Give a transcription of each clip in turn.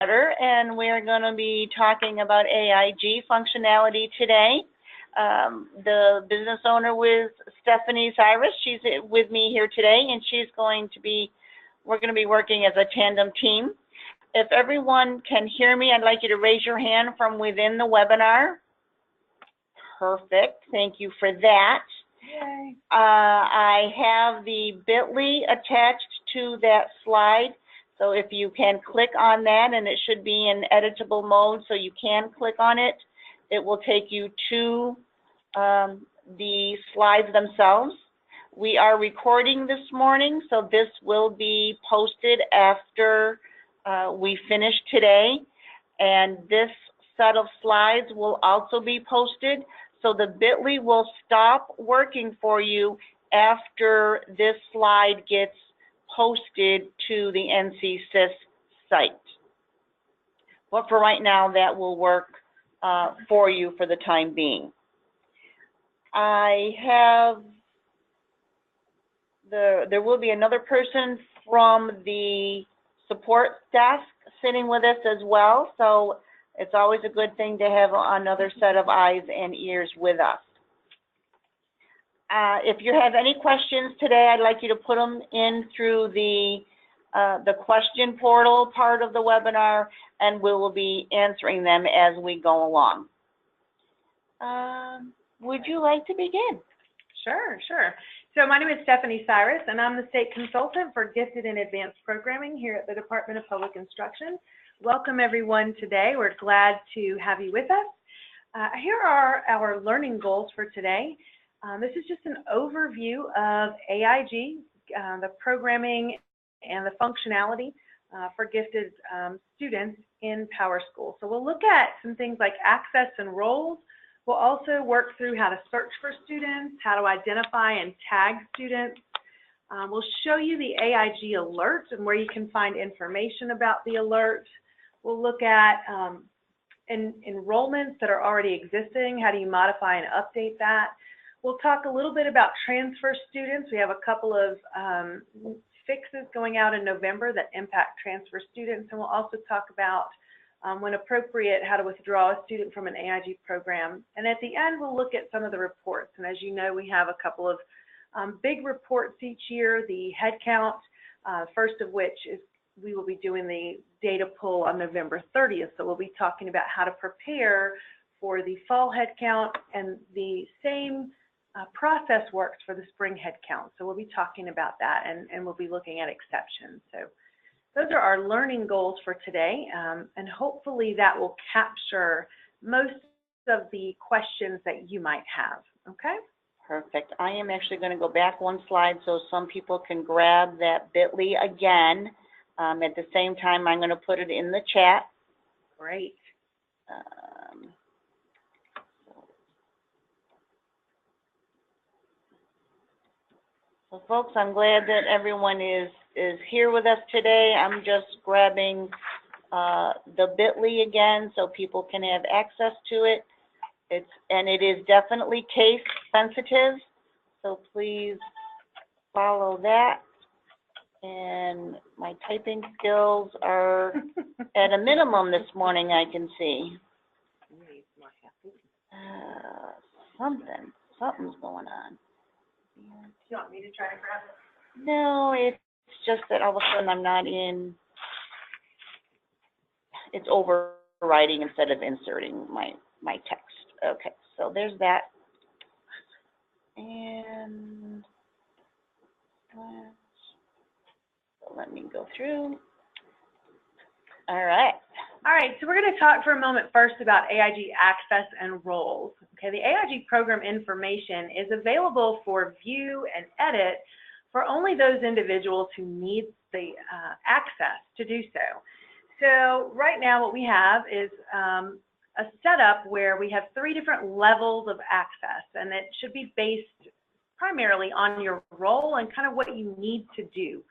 And we're going to be talking about AIG functionality today. The business owner with Stephanie Cyrus, she's with me here today, and we're going to be working as a tandem team. If everyone can hear me, I'd like you to raise your hand from within the webinar. Perfect, thank you for that. Yay. I have the bit.ly attached to that slide. So if you can click on that, and it should be in editable mode, so you can click on it, it will take you to the slides themselves. We are recording this morning, so this will be posted after we finish today. And this set of slides will also be posted. So the bit.ly will stop working for you after this slide gets posted to the NCSYS site. But for right now, that will work for you for the time being. There will be another person from the support desk sitting with us as well, so it's always a good thing to have another set of eyes and ears with us. If you have any questions today, I'd like you to put them in through the question portal part of the webinar, and we will be answering them as we go along. Would you like to begin? Sure. So my name is Stephanie Cyrus, and I'm the State Consultant for Gifted and Advanced Programming here at the Department of Public Instruction. Welcome everyone today. We're glad to have you with us. Here are our learning goals for today. This is just an overview of AIG, the programming and the functionality for gifted students in PowerSchool. So we'll look at some things like access and roles. We'll also work through how to search for students, how to identify and tag students. We'll show you the AIG alert and where you can find information about the alert. We'll look at enrollments that are already existing. How do you modify and update that? We'll talk a little bit about transfer students. We have a couple of fixes going out in November that impact transfer students, and we'll also talk about, when appropriate, how to withdraw a student from an AIG program. And at the end, we'll look at some of the reports. And as you know, we have a couple of big reports each year, the headcount, first of which is we will be doing the data pull on November 30th. So we'll be talking about how to prepare for the fall headcount, and the same process works for the spring headcount. So we'll be talking about that, and we'll be looking at exceptions. So those are our learning goals for today, and hopefully that will capture most of the questions that you might have, okay? Perfect. I am actually going to go back one slide so some people can grab that bit.ly again. At the same time, I'm going to put it in the chat. Great. So folks, I'm glad that everyone is here with us today. I'm just grabbing the bit.ly again so people can have access to it. And it is definitely case sensitive, so please follow that. And my typing skills are at a minimum this morning, I can see. Something's going on. Do you want me to try to grab it? No, it's just that all of a sudden I'm not in. It's overriding instead of inserting my text. Okay, so there's that. And let me go through. All right, so we're going to talk for a moment first about AIG Access and Roles. Okay, the AIG program information is available for view and edit for only those individuals who need the access to do so. So right now what we have is a setup where we have 3 different levels of access, and it should be based primarily on your role and kind of what you need to do.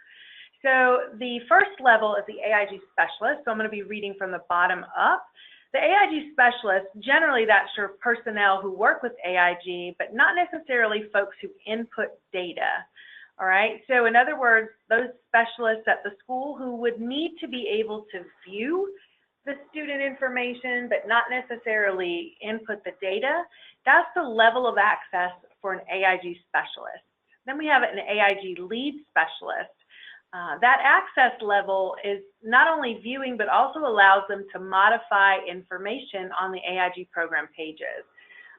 So the first level is the AIG Specialist. So I'm going to be reading from the bottom up. The AIG Specialist, generally that's your personnel who work with AIG, but not necessarily folks who input data. All right, so in other words, those specialists at the school who would need to be able to view the student information, but not necessarily input the data, that's the level of access for an AIG specialist. Then we have an AIG lead specialist. That access level is not only viewing, but also allows them to modify information on the AIG program pages.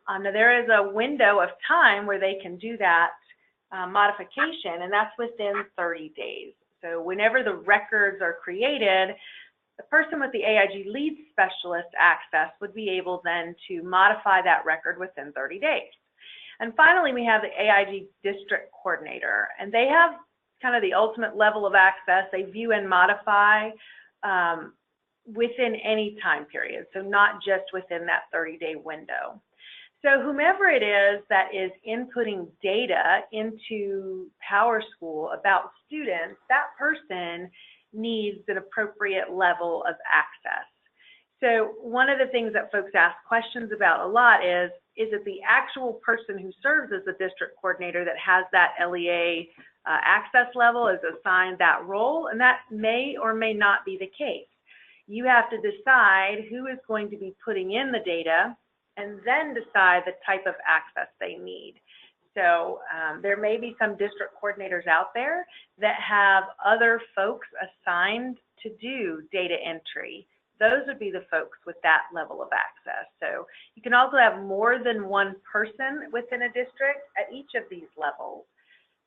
Now there is a window of time where they can do that modification, and that's within 30 days. So whenever the records are created, the person with the AIG lead specialist access would be able then to modify that record within 30 days. And finally, we have the AIG district coordinator, and they have kind of the ultimate level of access. They view and modify within any time period, so not just within that 30-day window. So whomever it is that is inputting data into PowerSchool about students, that person needs an appropriate level of access. So one of the things that folks ask questions about a lot is it the actual person who serves as the district coordinator that has that LEA access level, is assigned that role? And that may or may not be the case. You have to decide who is going to be putting in the data and then decide the type of access they need. So there may be some district coordinators out there that have other folks assigned to do data entry. Those would be the folks with that level of access. So you can also have more than one person within a district at each of these levels.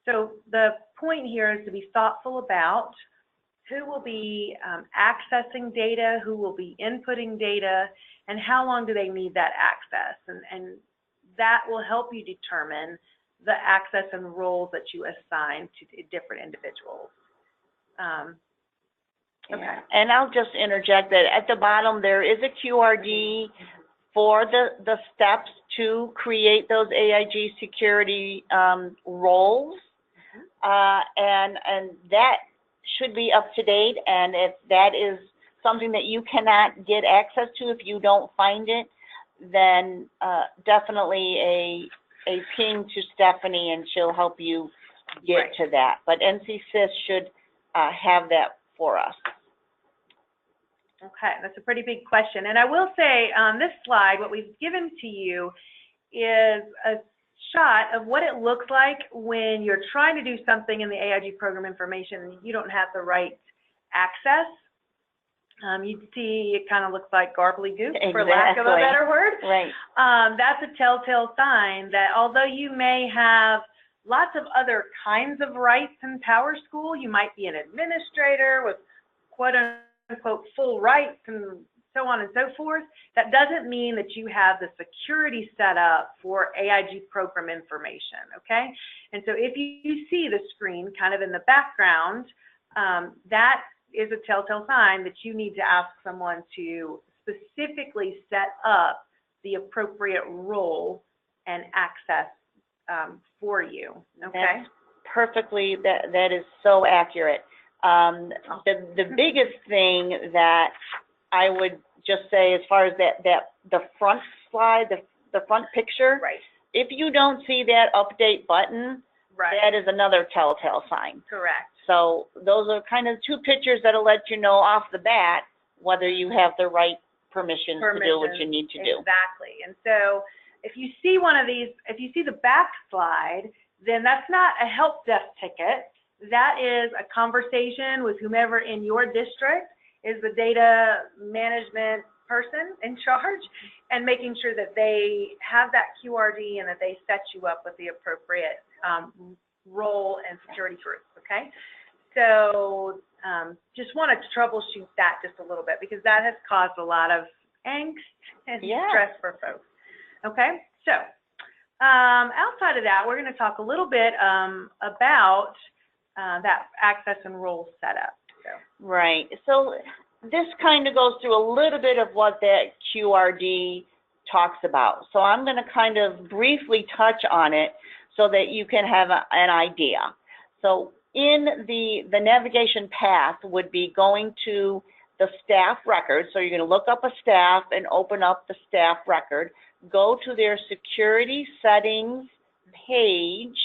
So the point here is to be thoughtful about who will be accessing data, who will be inputting data, and how long do they need that access. And that will help you determine the access and roles that you assign to different individuals. Okay. Yeah. And I'll just interject that at the bottom there is a QRD for the steps to create those AIG security roles, and that should be up to date. And if that is something that you cannot get access to, if you don't find it, then definitely a ping to Stephanie and she'll help you get to that. But NCSIS should have that for us. Okay, that's a pretty big question. And I will say on this slide, what we've given to you is a shot of what it looks like when you're trying to do something in the AIG program information and you don't have the right access. You'd see it kind of looks like gobbledygook, for lack of a better word. Right. That's a telltale sign that although you may have lots of other kinds of rights in PowerSchool, you might be an administrator with quote-unquote full rights and so on and so forth, that doesn't mean that you have the security set up for AIG program information, okay? And so if you see the screen kind of in the background, that is a telltale sign that you need to ask someone to specifically set up the appropriate role and access for you, okay? That's perfectly, that is so accurate. The biggest thing that I would just say as far as the front slide, the front picture, right. If you don't see that update button, right. that is another telltale sign. Correct. So those are kind of two pictures that'll let you know off the bat whether you have the right permissions to do what you need to do. Exactly. And so if you see one of these, if you see the back slide, then that's not a help desk ticket. That is a conversation with whomever in your district is the data management person in charge, and making sure that they have that QRD and that they set you up with the appropriate role and security group, okay? So just wanted to troubleshoot that just a little bit because that has caused a lot of angst and stress for folks, okay? So outside of that, we're going to talk a little bit about that access and role setup. So. Right. So this kind of goes through a little bit of what that QRD talks about. So I'm going to kind of briefly touch on it so that you can have an idea. So in the navigation path would be going to the staff record. So you're going to look up a staff and open up the staff record, go to their security settings page,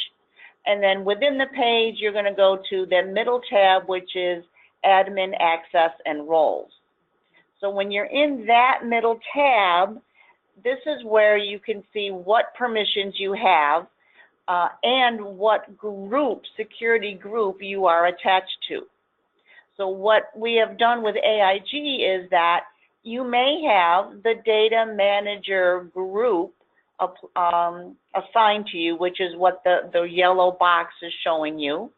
and then within the page, you're going to go to the middle tab, which is Admin Access and Roles. So when you're in that middle tab, this is where you can see what permissions you have and what group, security group you are attached to. So what we have done with AIG is that you may have the data manager group assigned to you, which is what the yellow box is showing you.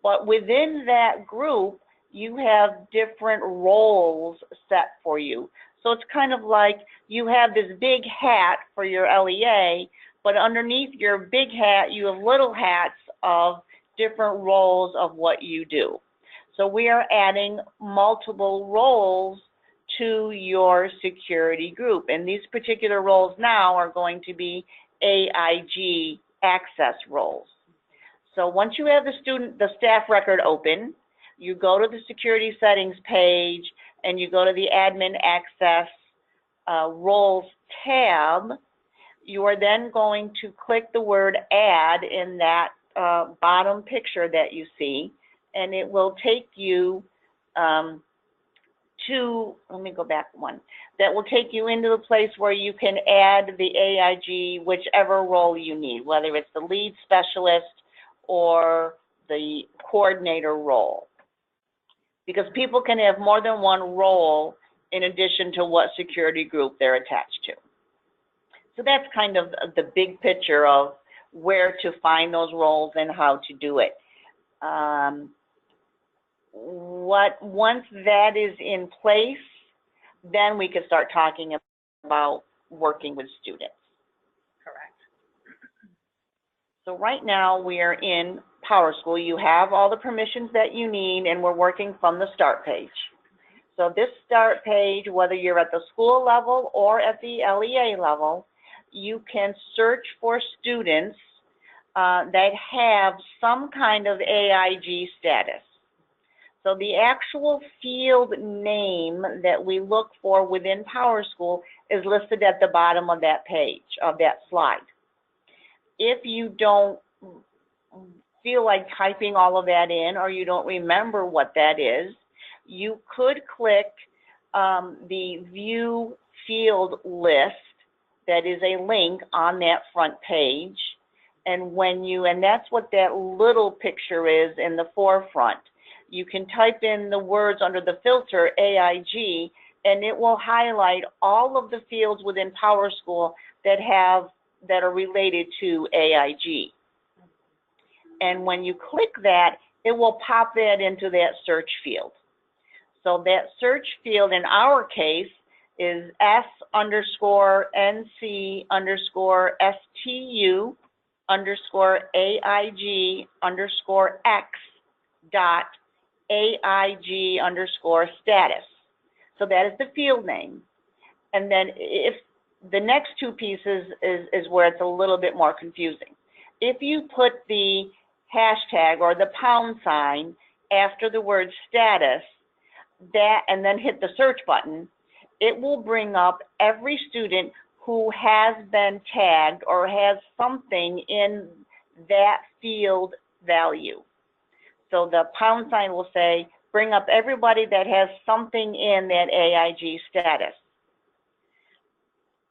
But within that group, you have different roles set for you. So it's kind of like you have this big hat for your LEA, but underneath your big hat, you have little hats of different roles of what you do. So we are adding multiple roles to your security group. And these particular roles now are going to be AIG Access roles. So once you have the staff record open, you go to the security settings page and you go to the admin access roles tab. You are then going to click the word add in that bottom picture that you see, and it will take you to, let me go back one, that will take you into the place where you can add the AIG, whichever role you need, whether it's the lead specialist or the coordinator role. Because people can have more than one role in addition to what security group they're attached to. So that's kind of the big picture of where to find those roles and how to do it. Once that is in place, then we can start talking about working with students. Correct. So right now we are in PowerSchool. You have all the permissions that you need, and we're working from the start page. So this start page, whether you're at the school level or at the LEA level, you can search for students that have some kind of AIG status. So the actual field name that we look for within PowerSchool is listed at the bottom of that page, of that slide. If you don't feel like typing all of that in, or you don't remember what that is, you could click the View Field List that is a link on that front page, and that's what that little picture is in the forefront. You can type in the words under the filter AIG, and it will highlight all of the fields within PowerSchool that are related to AIG. And when you click that, it will pop that into that search field. So that search field in our case is S_NC_AIG_X.AIG_status. So that is the field name. And then if the next two pieces is where it's a little bit more confusing. If you put the hashtag or the pound sign after the word status, and then hit the search button, it will bring up every student who has been tagged or has something in that field value. So the pound sign will say, bring up everybody that has something in that AIG status.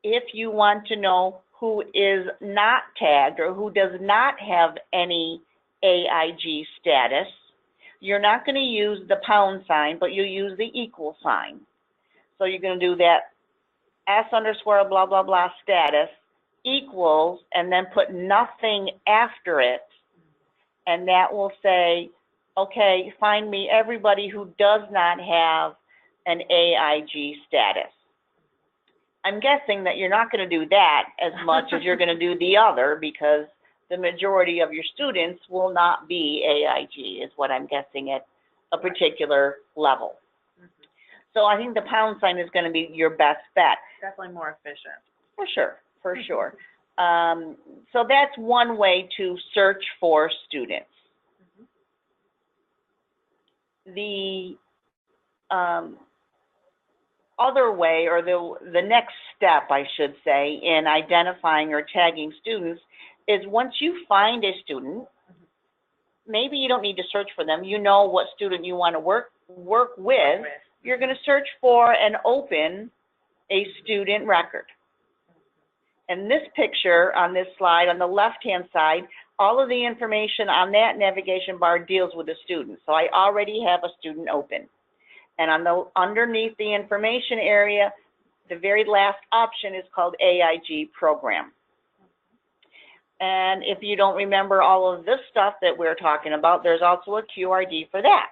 If you want to know who is not tagged or who does not have any AIG status, you're not going to use the pound sign, but you use the equal sign. So you're going to do that S_blah, blah, blah status equals, and then put nothing after it. And that will say, okay, find me everybody who does not have an AIG status. I'm guessing that you're not going to do that as much as you're going to do the other, because the majority of your students will not be AIG, is what I'm guessing at a particular level. So I think the pound sign is going to be your best bet. Definitely more efficient. For sure, for sure. So that's one way to search for students. The other way, or the next step, I should say, in identifying or tagging students is once you find a student, maybe you don't need to search for them. You know what student you want to work with. you're going to search for and open a student record. And this picture on this slide, on the left-hand side, all of the information on that navigation bar deals with a student. So I already have a student open. And on the underneath the information area, the very last option is called AIG Program. And if you don't remember all of this stuff that we're talking about, there's also a QRD for that.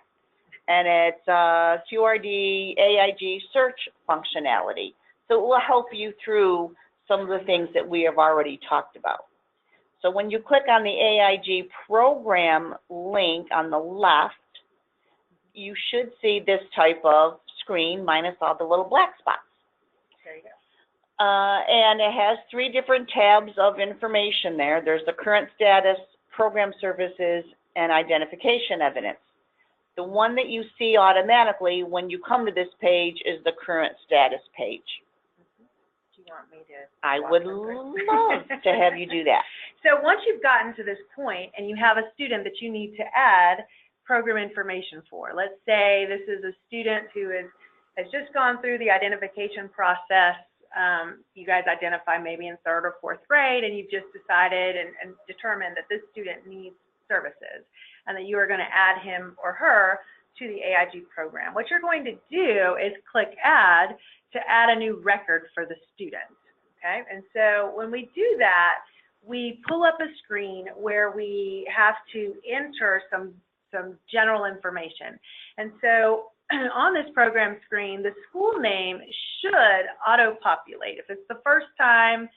And it's QRD AIG search functionality. So it will help you through some of the things that we have already talked about. So when you click on the AIG program link on the left, you should see this type of screen minus all the little black spots. There you go. And it has 3 different tabs of information there. There's the current status, program services, and identification evidence. The one that you see automatically when you come to this page is the current status page. Do you want me to? I would love to have you do that. So once you've gotten to this point and you have a student that you need to add program information for, let's say this is a student who has just gone through the identification process. You guys identify maybe in 3rd or 4th grade, and you've just decided and determined that this student needs services and that you are going to add him or her to the AIG program. What you're going to do is click Add to add a new record for the student, okay? And so when we do that, we pull up a screen where we have to enter some general information. And so on this program screen, the school name should auto-populate. If it's the first time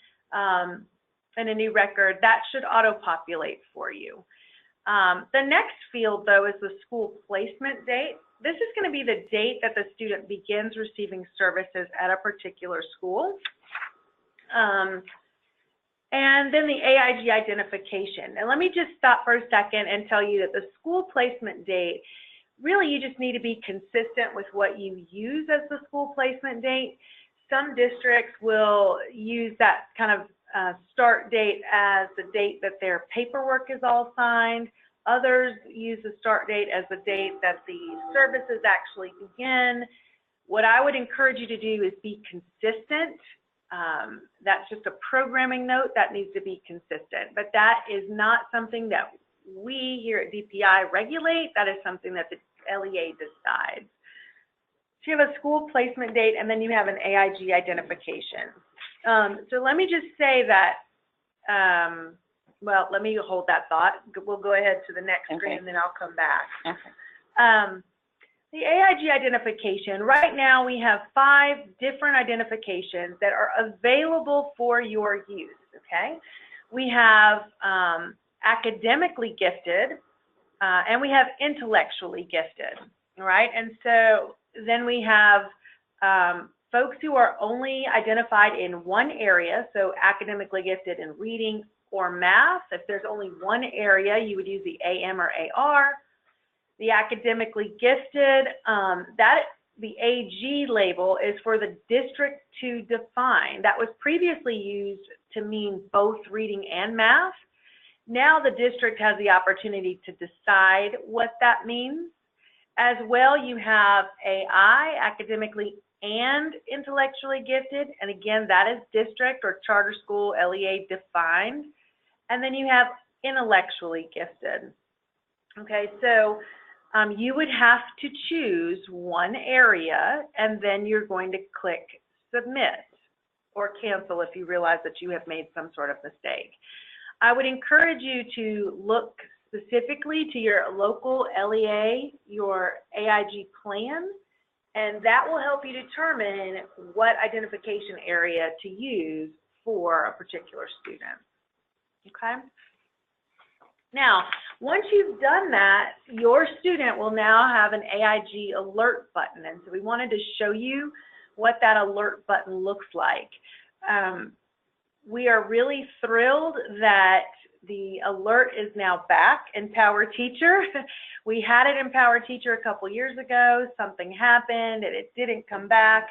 in a new record, that should auto-populate for you. The next field, though, is the school placement date. This is going to be the date that the student begins receiving services at a particular school. And then the AIG identification. And let me just stop for a second and tell you that the school placement date, really you just need to be consistent with what you use as the school placement date. Some districts will use that kind of start date as the date that their paperwork is all signed. Others use the start date as the date that the services actually begin. What I would encourage you to do is be consistent. That's just a programming note that needs to be consistent, but that is not something that we here at DPI regulate. That is something that the LEA decides. So you have a school placement date, and then you have an AIG identification. So let me just say that, well, let me hold that thought. We'll go ahead to the next screen, and then I'll come back. Okay. The AIG identification, right now we have 5 different identifications that are available for your use, okay? We have academically gifted, and we have intellectually gifted, all right? And so then we have folks who are only identified in one area, so academically gifted in reading or math. If there's only one area, you would use the AM or AR. The academically gifted, the AG label is for the district to define. That was previously used to mean both reading and math. Now the district has the opportunity to decide what that means. As well, you have AI, academically and intellectually gifted, and again, that is district or charter school LEA defined. And then you have intellectually gifted. Okay, so you would have to choose one area, and then you're going to click submit or cancel if you realize that you have made some sort of mistake. I would encourage you to look specifically to your local LEA, your AIG plan, and that will help you determine what identification area to use for a particular student. Okay? Now, once you've done that, your student will now have an AIG alert button. And so we wanted to show you what that alert button looks like. We are really thrilled that the alert is now back in Power Teacher. We had it in Power Teacher a couple years ago. Something happened and it didn't come back.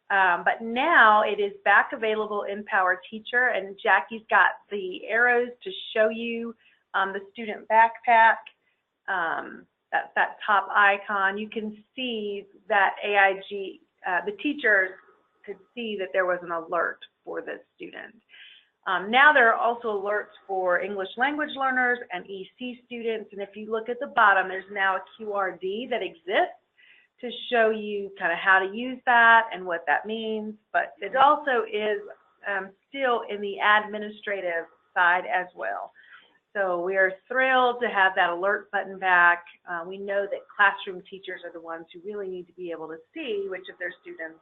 But now it is back available in Power Teacher, and Jackie's got the arrows to show you the student backpack that's that top icon, you can see that AIG, the teachers could see that there was an alert for the student. Now there are also alerts for English language learners and EC students, and if you look at the bottom, there's now a QRD that exists to show you kind of how to use that and what that means, but it also is still in the administrative side as well. So we are thrilled to have that alert button back. We know that classroom teachers are the ones who really need to be able to see which of their students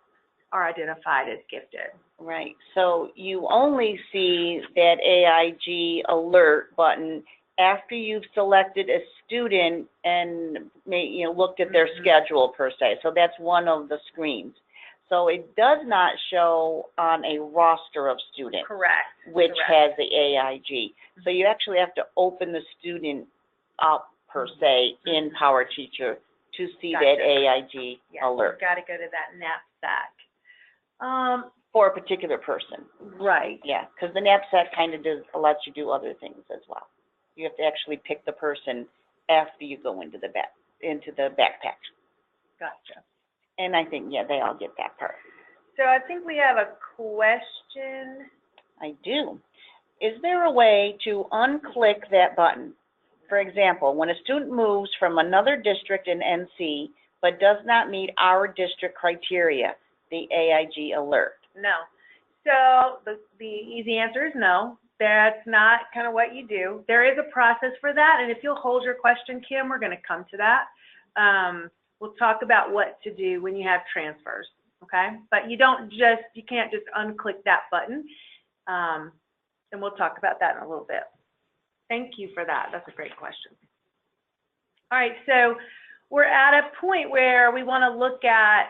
are identified as gifted. Right. So you only see that AIG alert button after you've selected a student and looked at their schedule per se. So that's one of the screens. So it does not show on a roster of students. Correct. Which has the AIG. So you actually have to open the student up per se in Power Teacher to see that AIG alert. You've got to go to that knapsack. For a particular person. Right. Yeah, because the knapsack kind of lets you do other things as well. You have to actually pick the person after you go into the backpack. Gotcha. And I think, they all get that part. So I think we have a question. I do. Is there a way to unclick that button? For example, when a student moves from another district in NC but does not meet our district criteria, the AIG alert? No. So the easy answer is no. That's not kind of what you do. There is a process for that, and if you'll hold your question, Kim, we're going to come to that. We'll talk about what to do when you have transfers, okay? But you can't just unclick that button, and we'll talk about that in a little bit. Thank you for that. That's a great question. All right, so we're at a point where we want to look at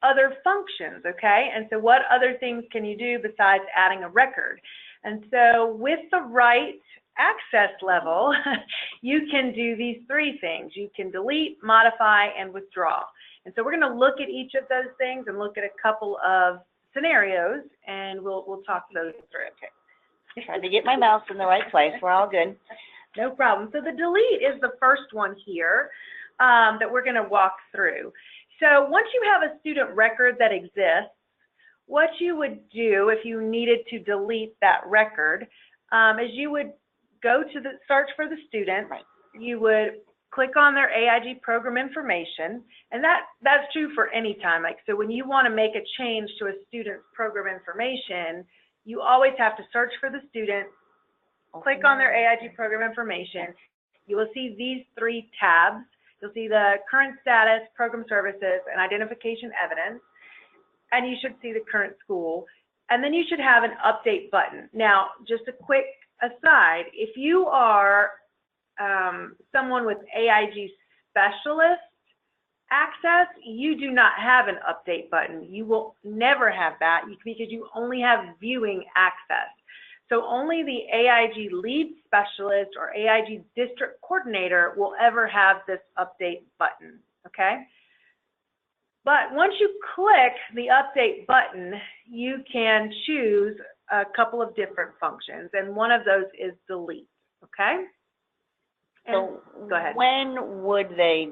other functions, okay? And so what other things can you do besides adding a record? And so with the right access level, you can do these three things. You can delete, modify, and withdraw. And so we're going to look at each of those things and look at a couple of scenarios, and we'll talk those through. Okay. Trying to get my mouse in the right place. We're all good. No problem. So the delete is the first one here that we're going to walk through. So once you have a student record that exists, what you would do if you needed to delete that record is you would go to the search for the student. Right. You would click on their AIG program information, and that's true for any time. Like, so when you want to make a change to a student's program information, you always have to search for the student, click on their AIG program information. You will see these three tabs. You'll see the current status, program services, and identification evidence, and you should see the current school, and then you should have an update button. Now, just a quick aside, if you are someone with AIG specialist access, you do not have an update button. You will never have that because you only have viewing access. So only the AIG lead specialist or AIG district coordinator will ever have this update button, okay? But once you click the update button, you can choose a couple of different functions, and one of those is delete, okay? So go ahead. When would they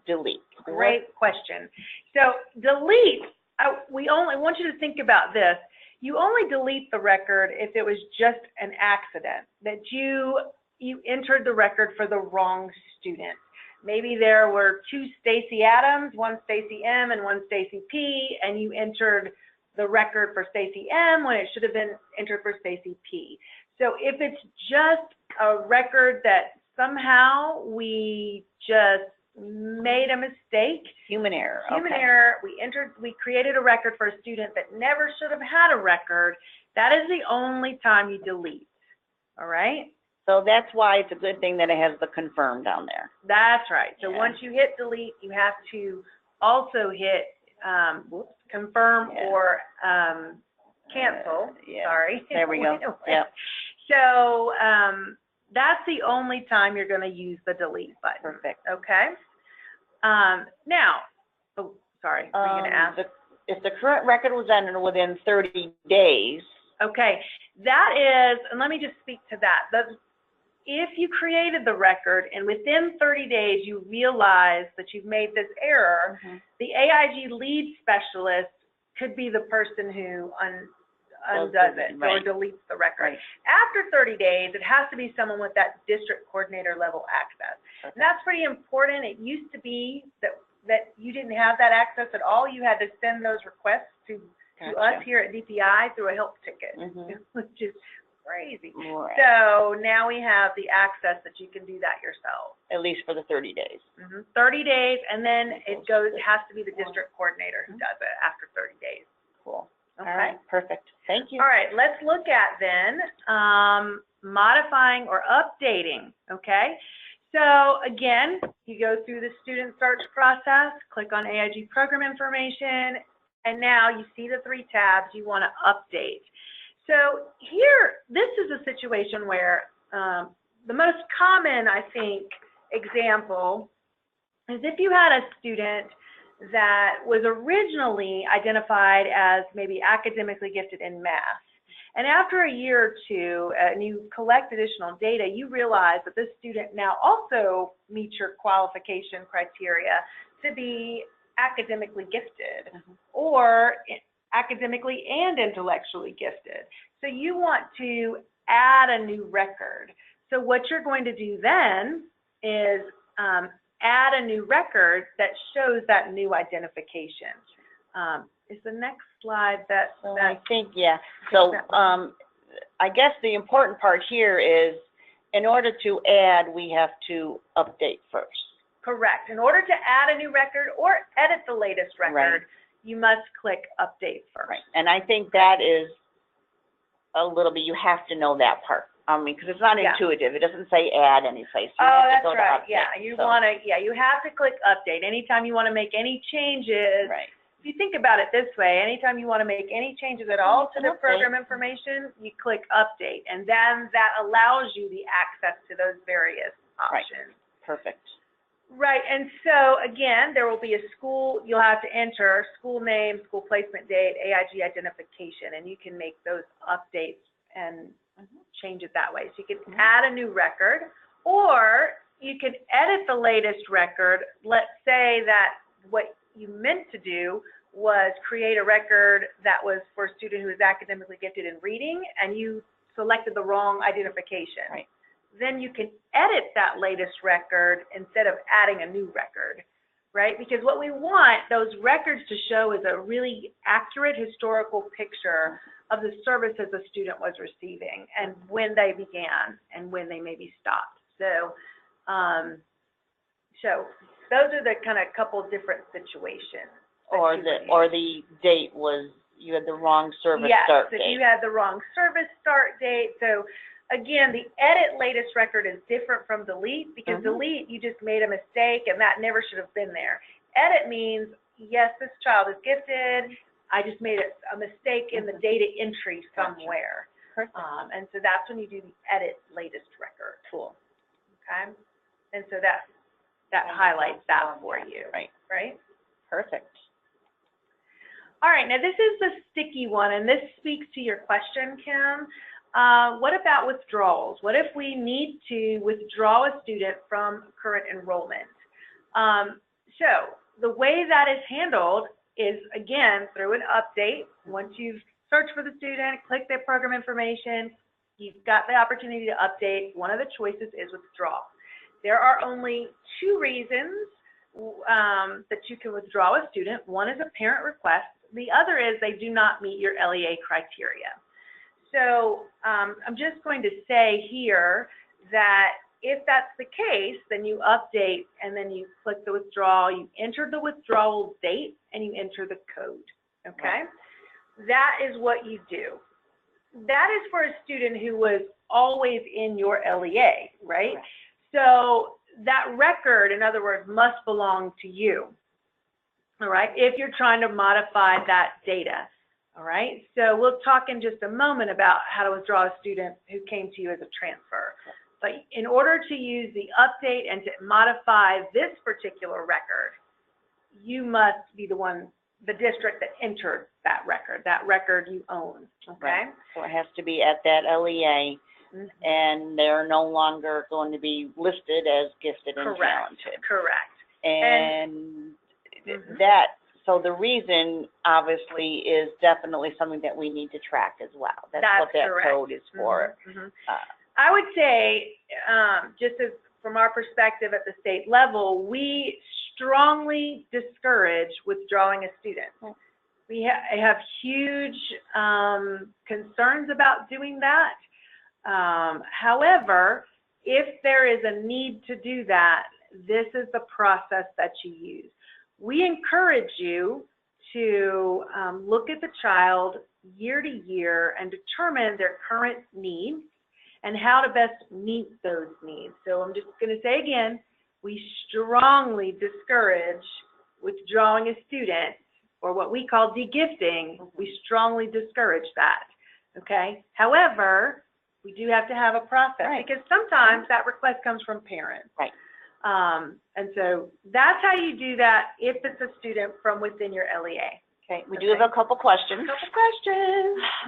delete? Great question. So delete, I want you to think about this. You only delete the record if it was just an accident, that you entered the record for the wrong student. Maybe there were two Stacy Adams, one Stacy M and one Stacy P, and you entered the record for Stacy M when it should have been entered for Stacy P. So if it's just a record that somehow we just made a mistake. Human error. Human error. We created a record for a student that never should have had a record. That is the only time you delete. All right? So that's why it's a good thing that it has the confirm down there. That's right. So once you hit delete, you have to also hit confirm or cancel. Sorry. There we go. Yeah. So that's the only time you're going to use the delete button. Perfect. Okay. Now, sorry, were you going to ask? If the current record was entered within 30 days. Okay, that is, and let me just speak to that. if you created the record and within 30 days you realize that you've made this error, the AIG lead specialist could be the person who undoes it or deletes the record. After 30 days, it has to be someone with that district coordinator level access. And that's pretty important. It used to be that you didn't have that access at all. You had to send those requests to us here at DPI through a help ticket, which is crazy. So now we have the access that you can do that yourself. At least for the 30 days. 30 days, and then it has to be the district coordinator who does it after 30 days. Cool. Okay. All right, perfect. Thank you. All right, let's look at then modifying or updating, okay? So again, you go through the student search process, click on AIG program information, and now you see the 3 tabs you want to update. So here, this is a situation where the most common, I think, example is if you had a student that was originally identified as maybe academically gifted in math. And after a year or two, and you collect additional data, you realize that this student now also meets your qualification criteria to be academically gifted or academically and intellectually gifted. So you want to add a new record. So what you're going to do then is add a new record that shows that new identification. Is the next slide that? I think, yeah. So I guess the important part here is in order to add, we have to update first. Correct. In order to add a new record or edit the latest record, you must click update first. And I think that is a little bit, you have to know that part. Because it's not intuitive. It doesn't say add any place. That's right. You want to, you have to click update. Anytime you want to make any changes, if you think about it this way, anytime you want to make any changes at all to the program information, you click update. And then that allows you the access to those various options. Perfect. Right, and so again, there will be a school, you'll have to enter school name, school placement date, AIG identification, and you can make those updates and change it that way. So you can add a new record, or you can edit the latest record. Let's say that what you meant to do was create a record that was for a student who is academically gifted in reading, and you selected the wrong identification. Then you can edit that latest record instead of adding a new record, right? Because what we want those records to show is a really accurate historical picture of the services the student was receiving and when they began and when they maybe stopped. So, so those are the kind of couple different situations. Or the date was, you had the wrong service start date. Yes, if you had the wrong service start date. So again, the edit latest record is different from delete, because delete, you just made a mistake and that never should have been there. Edit means, yes, this child is gifted, I just made a mistake in the data entry somewhere. And so that's when you do the edit latest record. Cool. Okay? And so that highlights that for you. Right? Perfect. All right, now this is the sticky one, and this speaks to your question, Kim. What about withdrawals? What if we need to withdraw a student from current enrollment? So the way that is handled is, again, through an update. Once you've searched for the student, click their program information, you've got the opportunity to update. One of the choices is withdraw. There are only 2 reasons that you can withdraw a student. One is a parent request. The other is they do not meet your LEA criteria. So I'm just going to say here that if that's the case, then you update and then you click the withdrawal, you enter the withdrawal date, and you enter the code, okay? That is what you do. That is for a student who was always in your LEA, right? So that record, in other words, must belong to you, all right, if you're trying to modify that data. All right, so we'll talk in just a moment about how to withdraw a student who came to you as a transfer. But in order to use the update and to modify this particular record, you must be the district that entered that record you own, okay? So it has to be at that LEA and they're no longer going to be listed as gifted and talented. Correct. And that, so the reason obviously is definitely something that we need to track as well. That's what that correct. code is for. I would say, just as from our perspective at the state level, we strongly discourage withdrawing a student. We have huge concerns about doing that. However, if there is a need to do that, this is the process that you use. We encourage you to look at the child year to year and determine their current needs and how to best meet those needs. So I'm just going to say again, we strongly discourage withdrawing a student, or what we call de-gifting. We strongly discourage that, okay? However, we do have to have a process, because sometimes that request comes from parents. And so that's how you do that if it's a student from within your LEA. Okay, we do have a couple questions.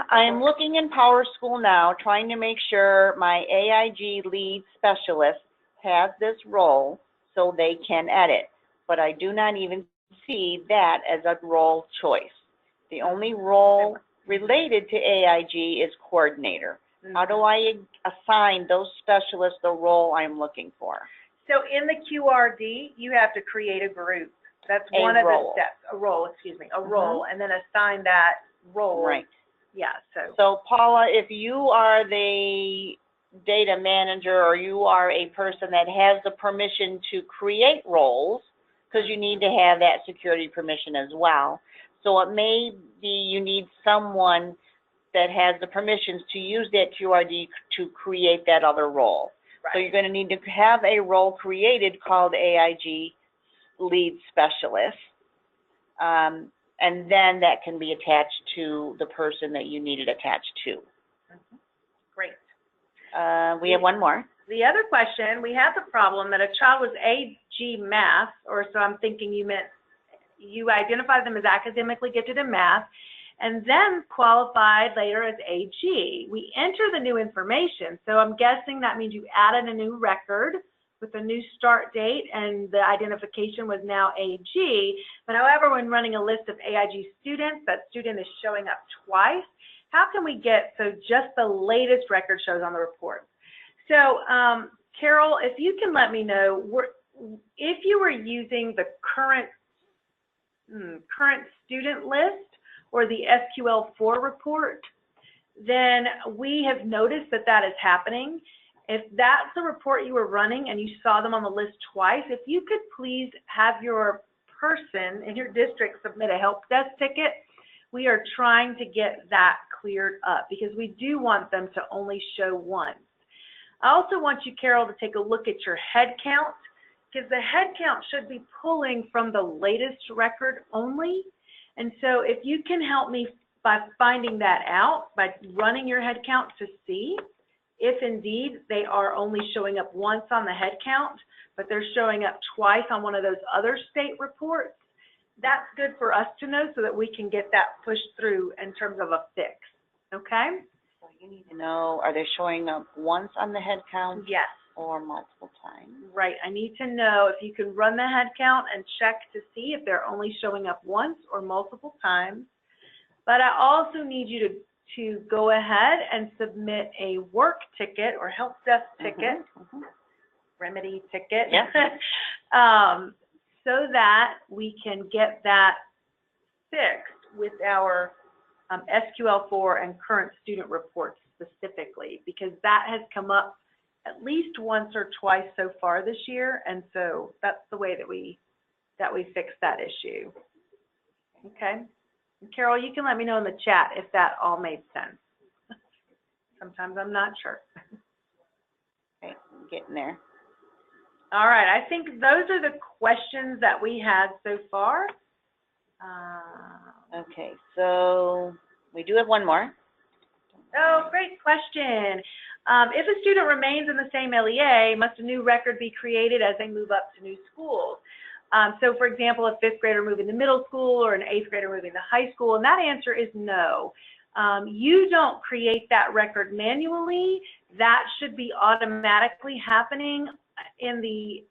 I'm looking in Power School now, trying to make sure my AIG lead specialist has this role so they can edit, but I do not even see that as a role choice. The only role related to AIG is coordinator. How do I assign those specialists the role I'm looking for? So in the QRD, you have to create a group. That's one of the steps. A role, and then assign that role. Right. Yeah, So Paula, if you are the data manager, or you are a person that has the permission to create roles, because you need to have that security permission as well. So it may be you need someone that has the permissions to use that QRD to create that other role. So you're going to need to have a role created called AIG lead specialist, and then that can be attached to the person that you need it attached to. Great. We have one more. The other question, we have the problem that a child was AIG math, or so I'm thinking you meant you identified them as academically gifted in math, and then qualified later as AG. We enter the new information, so I'm guessing that means you added a new record with a new start date, and the identification was now AG. But however, when running a list of AIG students, that student is showing up twice. How can we get, so just the latest record shows on the report? So, Carol, if you can let me know, if you were using the current student list or the SQL4 report, then we have noticed that that is happening. If that's the report you were running and you saw them on the list twice, if you could please have your person in your district submit a help desk ticket. We are trying to get that cleared up because we do want them to only show once. I also want you, Carol, to take a look at your head count, because the head count should be pulling from the latest record only. And so if you can help me by finding that out, by running your head count to see if indeed they are only showing up once on the head count, but they're showing up twice on one of those other state reports, that's good for us to know so that we can get that pushed through in terms of a fix, okay? So you need to know, are they showing up once on the head count? Yes. Or multiple times? Right, I need to know if you can run the head count and check to see if they're only showing up once or multiple times. But I also need you to go ahead and submit a work ticket or help desk ticket, remedy ticket, so that we can get that fixed with our SQL4 and current student reports specifically, because that has come up at least once or twice so far this year, and so that's the way that we fix that issue. Okay, and Carol, you can let me know in the chat if that all made sense. Sometimes I'm not sure. Okay, I'm getting there. All right, I think those are the questions that we had so far. Okay, so we do have one more. Oh, great question. If a student remains in the same LEA, must a new record be created as they move up to new schools? So, for example, a fifth grader moving to middle school or an eighth grader moving to high school, and that answer is no. You don't create that record manually. that should be automatically happening in the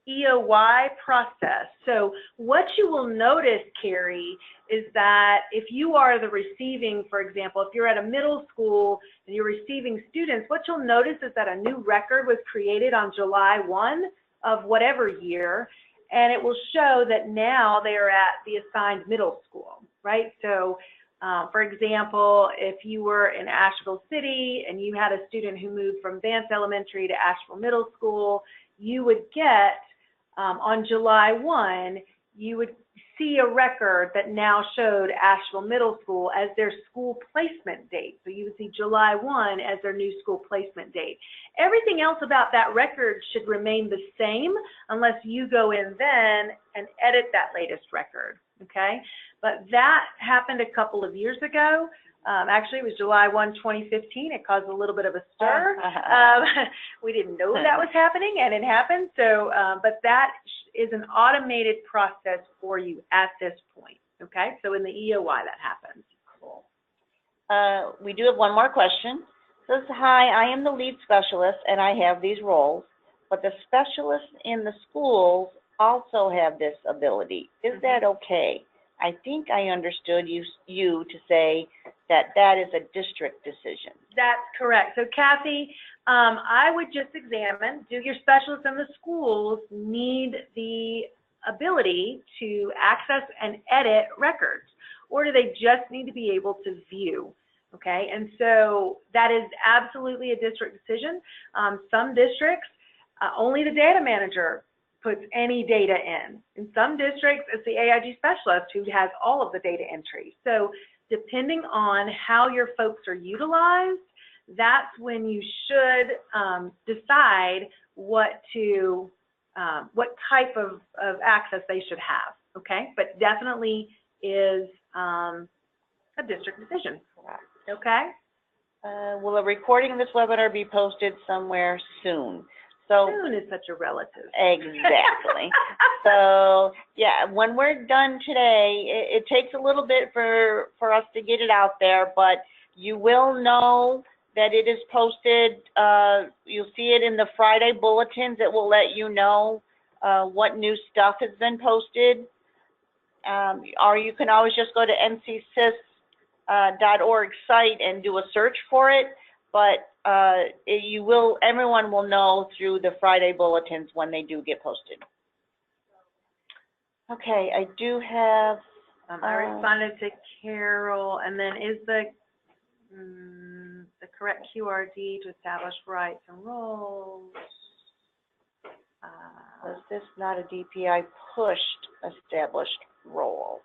EOY process. So what you will notice, Carrie, is that if you are the receiving, for example, if you're at a middle school and you're receiving students, what you'll notice is that a new record was created on July 1 of whatever year, and it will show that now they are at the assigned middle school, right? So, for example, if you were in Asheville City and you had a student who moved from Vance Elementary to Asheville Middle School, you would get, on July 1, you would see a record that now showed Asheville Middle School as their school placement date. So you would see July 1 as their new school placement date. Everything else about that record should remain the same unless you go in then and edit that latest record, okay? But that happened a couple of years ago. Actually, it was July 1, 2015. It caused a little bit of a stir. We didn't know that was happening, and it happened. So, but that is an automated process for you at this point, okay? So in the EOY, that happens. Cool. We do have one more question. It says, hi, I am the lead specialist, and I have these roles, but the specialists in the schools also have this ability. Is that okay? I think I understood you to say that that is a district decision. That's correct. So Kathy, I would just examine, do your specialists in the schools need the ability to access and edit records, or do they just need to be able to view? Okay, and so that is absolutely a district decision. Some districts, only the data manager puts any data in. In some districts, it's the AIG specialist who has all of the data entry. So depending on how your folks are utilized, that's when you should decide what type of access they should have, okay? But definitely is a district decision, okay? Will a recording of this webinar be posted somewhere soon? So, soon is such a relative. Exactly. So, yeah, when we're done today, it takes a little bit for us to get it out there, but you will know that it is posted. You'll see it in the Friday bulletins. It will let you know what new stuff has been posted. Or you can always just go to ncsys.org site and do a search for it, but everyone will know through the Friday bulletins when they do get posted. Okay, I do have. I responded to Carol, and then is the correct QRD to establish rights and roles? Was this not a DPI pushed established role?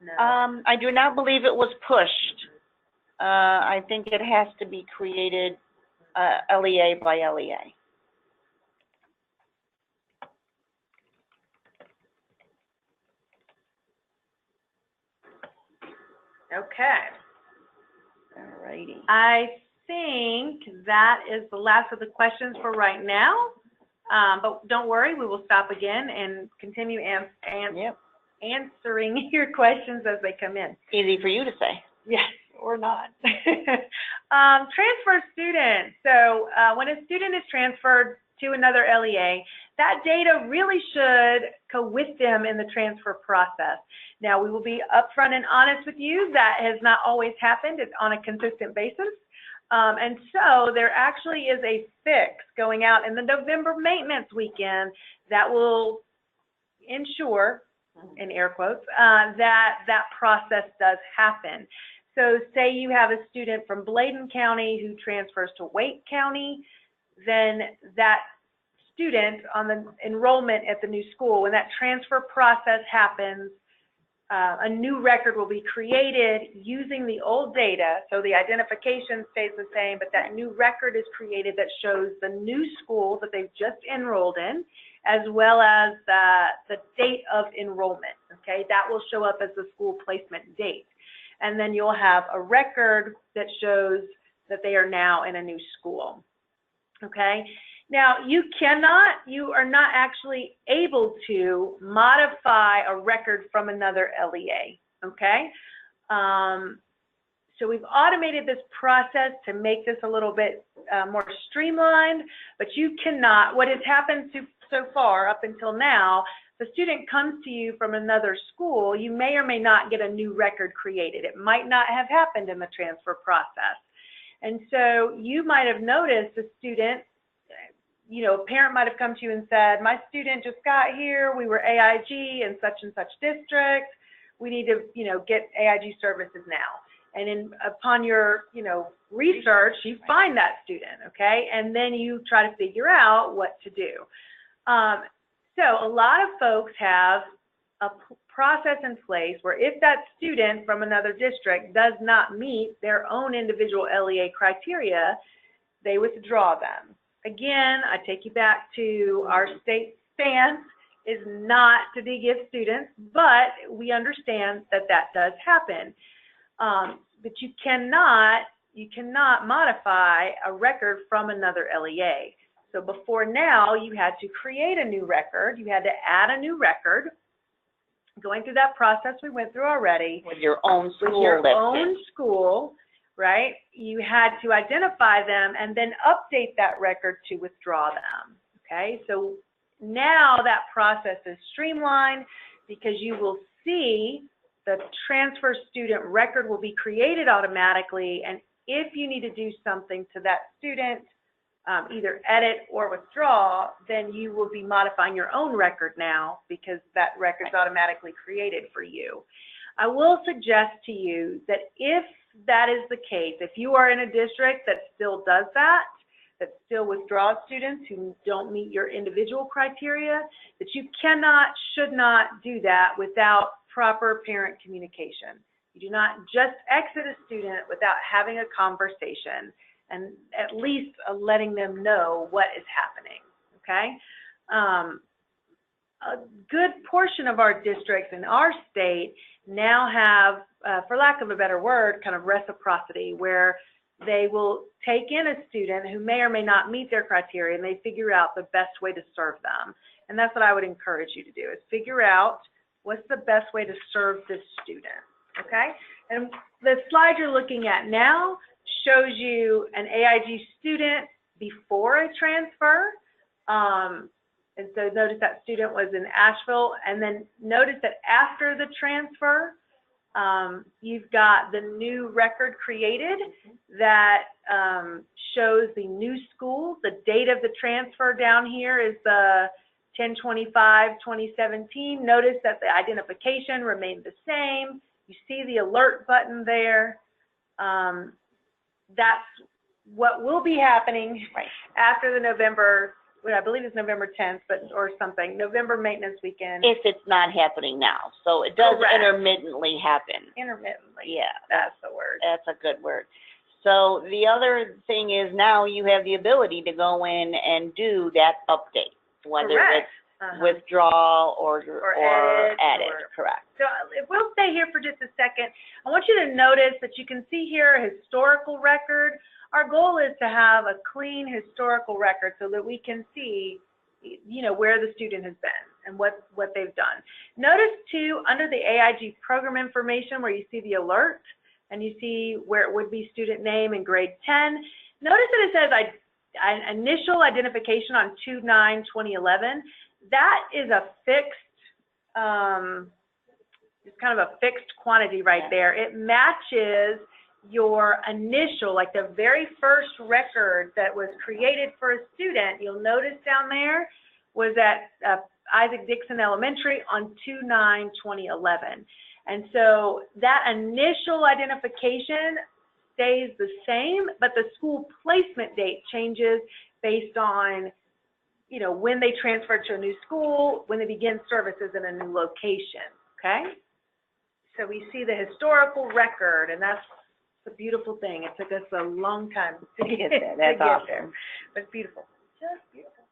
No. I do not believe it was pushed. I think it has to be created LEA by LEA. Okay. Alrighty. I think that is the last of the questions for right now. But don't worry, we will stop again and continue answering your questions as they come in. Easy for you to say. Yes, or not. Transfer students. So when a student is transferred to another LEA, that data really should go with them in the transfer process. Now, we will be upfront and honest with you, that has not always happened. It's on a consistent basis. And so there actually is a fix going out in the November maintenance weekend that will ensure, in air quotes, that process does happen. So say you have a student from Bladen County who transfers to Wake County, then that student on the enrollment at the new school, when that transfer process happens, a new record will be created using the old data. So the identification stays the same, but that new record is created that shows the new school that they've just enrolled in, as well as the date of enrollment, okay? That will show up as the school placement date. And then you'll have a record that shows that they are now in a new school, okay? Now, you are not actually able to modify a record from another LEA, okay? So we've automated this process to make this a little bit more streamlined, but you cannot, what has happened so far up until now, the student comes to you from another school, you may or may not get a new record created. It might not have happened in the transfer process. And so you might have noticed a student, you know, a parent might have come to you and said, my student just got here, we were AIG in such and such district, we need to, you know, get AIG services now. And upon your, you know, research, you find that student, okay? And then you try to figure out what to do. So a lot of folks have a process in place where if that student from another district does not meet their own individual LEA criteria, they withdraw them. Again, I take you back to our state stance is not to de-gift students, but we understand that that does happen. But you cannot modify a record from another LEA. So before now, you had to create a new record. You had to add a new record. Going through that process we went through already. With your own school. With your own school, right? You had to identify them and then update that record to withdraw them, okay? So now that process is streamlined because you will see the transfer student record will be created automatically, and if you need to do something to that student, either edit or withdraw, then you will be modifying your own record now because that record is automatically created for you. I will suggest to you that if that is the case, if you are in a district that still does that still withdraws students who don't meet your individual criteria, that you cannot, should not do that without proper parent communication. You do not just exit a student without having a conversation and at least letting them know what is happening, okay? A good portion of our districts in our state now have, for lack of a better word, kind of reciprocity, where they will take in a student who may or may not meet their criteria and they figure out the best way to serve them. And that's what I would encourage you to do, is figure out what's the best way to serve this student, okay? And the slide you're looking at now shows you an AIG student before a transfer. And so notice that student was in Asheville, and then notice that after the transfer, you've got the new record created that shows the new school. The date of the transfer down here is the 10/25/2017. Notice that the identification remained the same. You see the alert button there. That's what will be happening after the November, what I believe is November 10th, but or something, November maintenance weekend. If it's not happening now. So it does Correct. intermittently happen. Intermittently. Yeah. That's the word. That's a good word. So the other thing is now you have the ability to go in and do that update, whether Correct. it's withdrawal or edit. Correct. So we'll stay here for just a second. I want you to notice that you can see here a historical record. Our goal is to have a clean historical record so that we can see, you know, where the student has been and what they've done. Notice too, under the AIG program information where you see the alert and you see where it would be student name and grade 10, notice that it says initial identification on 2/9/2011. That is a fixed, it's kind of a fixed quantity right there. It matches your initial, like the very first record that was created for a student, you'll notice down there, was at Isaac Dixon Elementary on 2/9/2011. And so that initial identification stays the same, but the school placement date changes based on, you know, when they transferred to a new school, when they begin services in a new location, okay? So we see the historical record, and that's a beautiful thing. It took us a long time to get there. That's awesome. But it's beautiful. Just beautiful.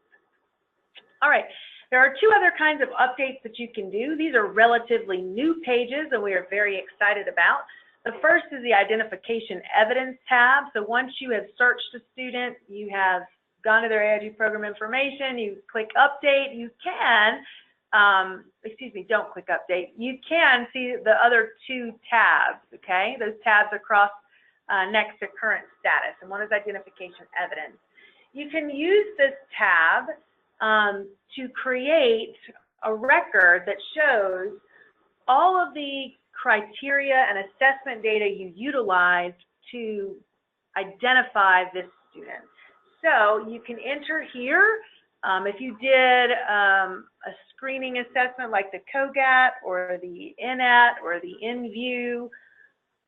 All right. There are two other kinds of updates that you can do. These are relatively new pages, and we are very excited about. The first is the Identification Evidence tab. So once you have searched a student, you have gone to their AIG program information, you click Update, you can, don't click Update, you can see the other two tabs, okay? Those tabs across next to current status, and one is identification evidence. You can use this tab to create a record that shows all of the criteria and assessment data you utilized to identify this student. So you can enter here, if you did a screening assessment like the COGAT or the INAT or the InView,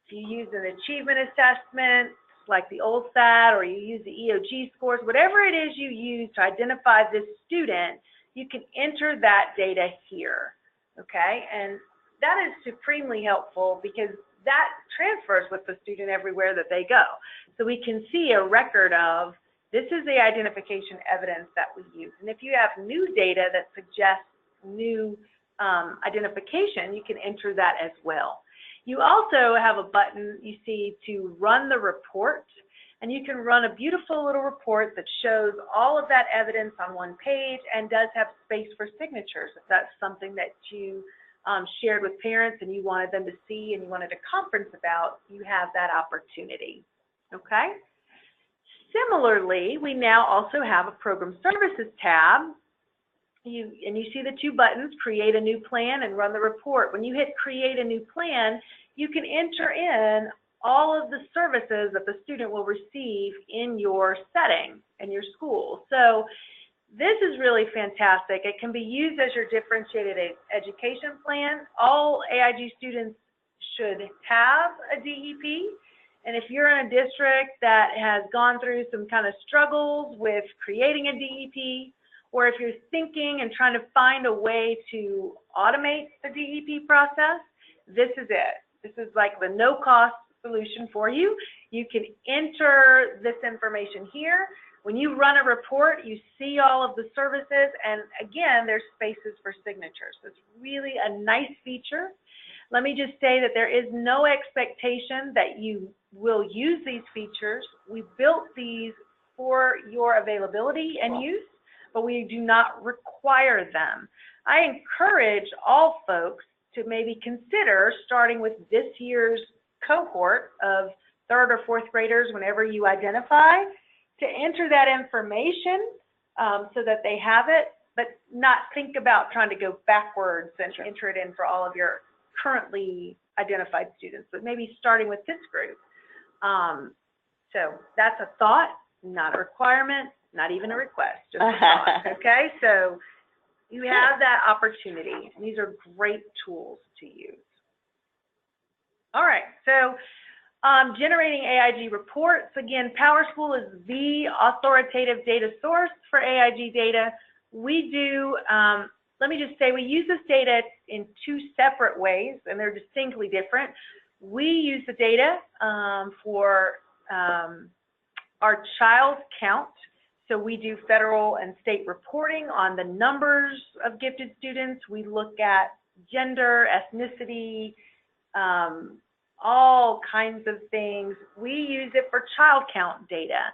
if you use an achievement assessment like the OLSAT, or you use the EOG scores, whatever it is you use to identify this student, you can enter that data here, okay? And that is supremely helpful because that transfers with the student everywhere that they go. So we can see a record of, this is the identification evidence that we use. And if you have new data that suggests new identification, you can enter that as well. You also have a button you see to run the report, and you can run a beautiful little report that shows all of that evidence on one page and does have space for signatures. If that's something that you shared with parents and you wanted them to see and you wanted a conference about, you have that opportunity, okay? Similarly, we now also have a program services tab. You see the two buttons, create a new plan and run the report. When you hit create a new plan, you can enter in all of the services that the student will receive in your setting, in your school. So this is really fantastic. It can be used as your differentiated education plan. All AIG students should have a DEP. And if you're in a district that has gone through some kind of struggles with creating a DEP, or if you're thinking and trying to find a way to automate the DEP process, this is it. This is like the no-cost solution for you. You can enter this information here. When you run a report, you see all of the services, and again, there's spaces for signatures. So it's really a nice feature. Let me just say that there is no expectation that you will use these features. We built these for your availability and use, but we do not require them. I encourage all folks to maybe consider starting with this year's cohort of 3rd or 4th graders whenever you identify, to enter that information so that they have it, but not think about trying to go backwards and enter it in for all of your currently identified students, but maybe starting with this group. So that's a thought, not a requirement, not even a request, just a thought, okay? So you have that opportunity, and these are great tools to use. All right, so generating AIG reports. Again, PowerSchool is the authoritative data source for AIG data. We do, let me just say, we use this data in 2 separate ways, and they're distinctly different. We use the data for our child count. So we do federal and state reporting on the numbers of gifted students. We look at gender, ethnicity, all kinds of things. We use it for child count data.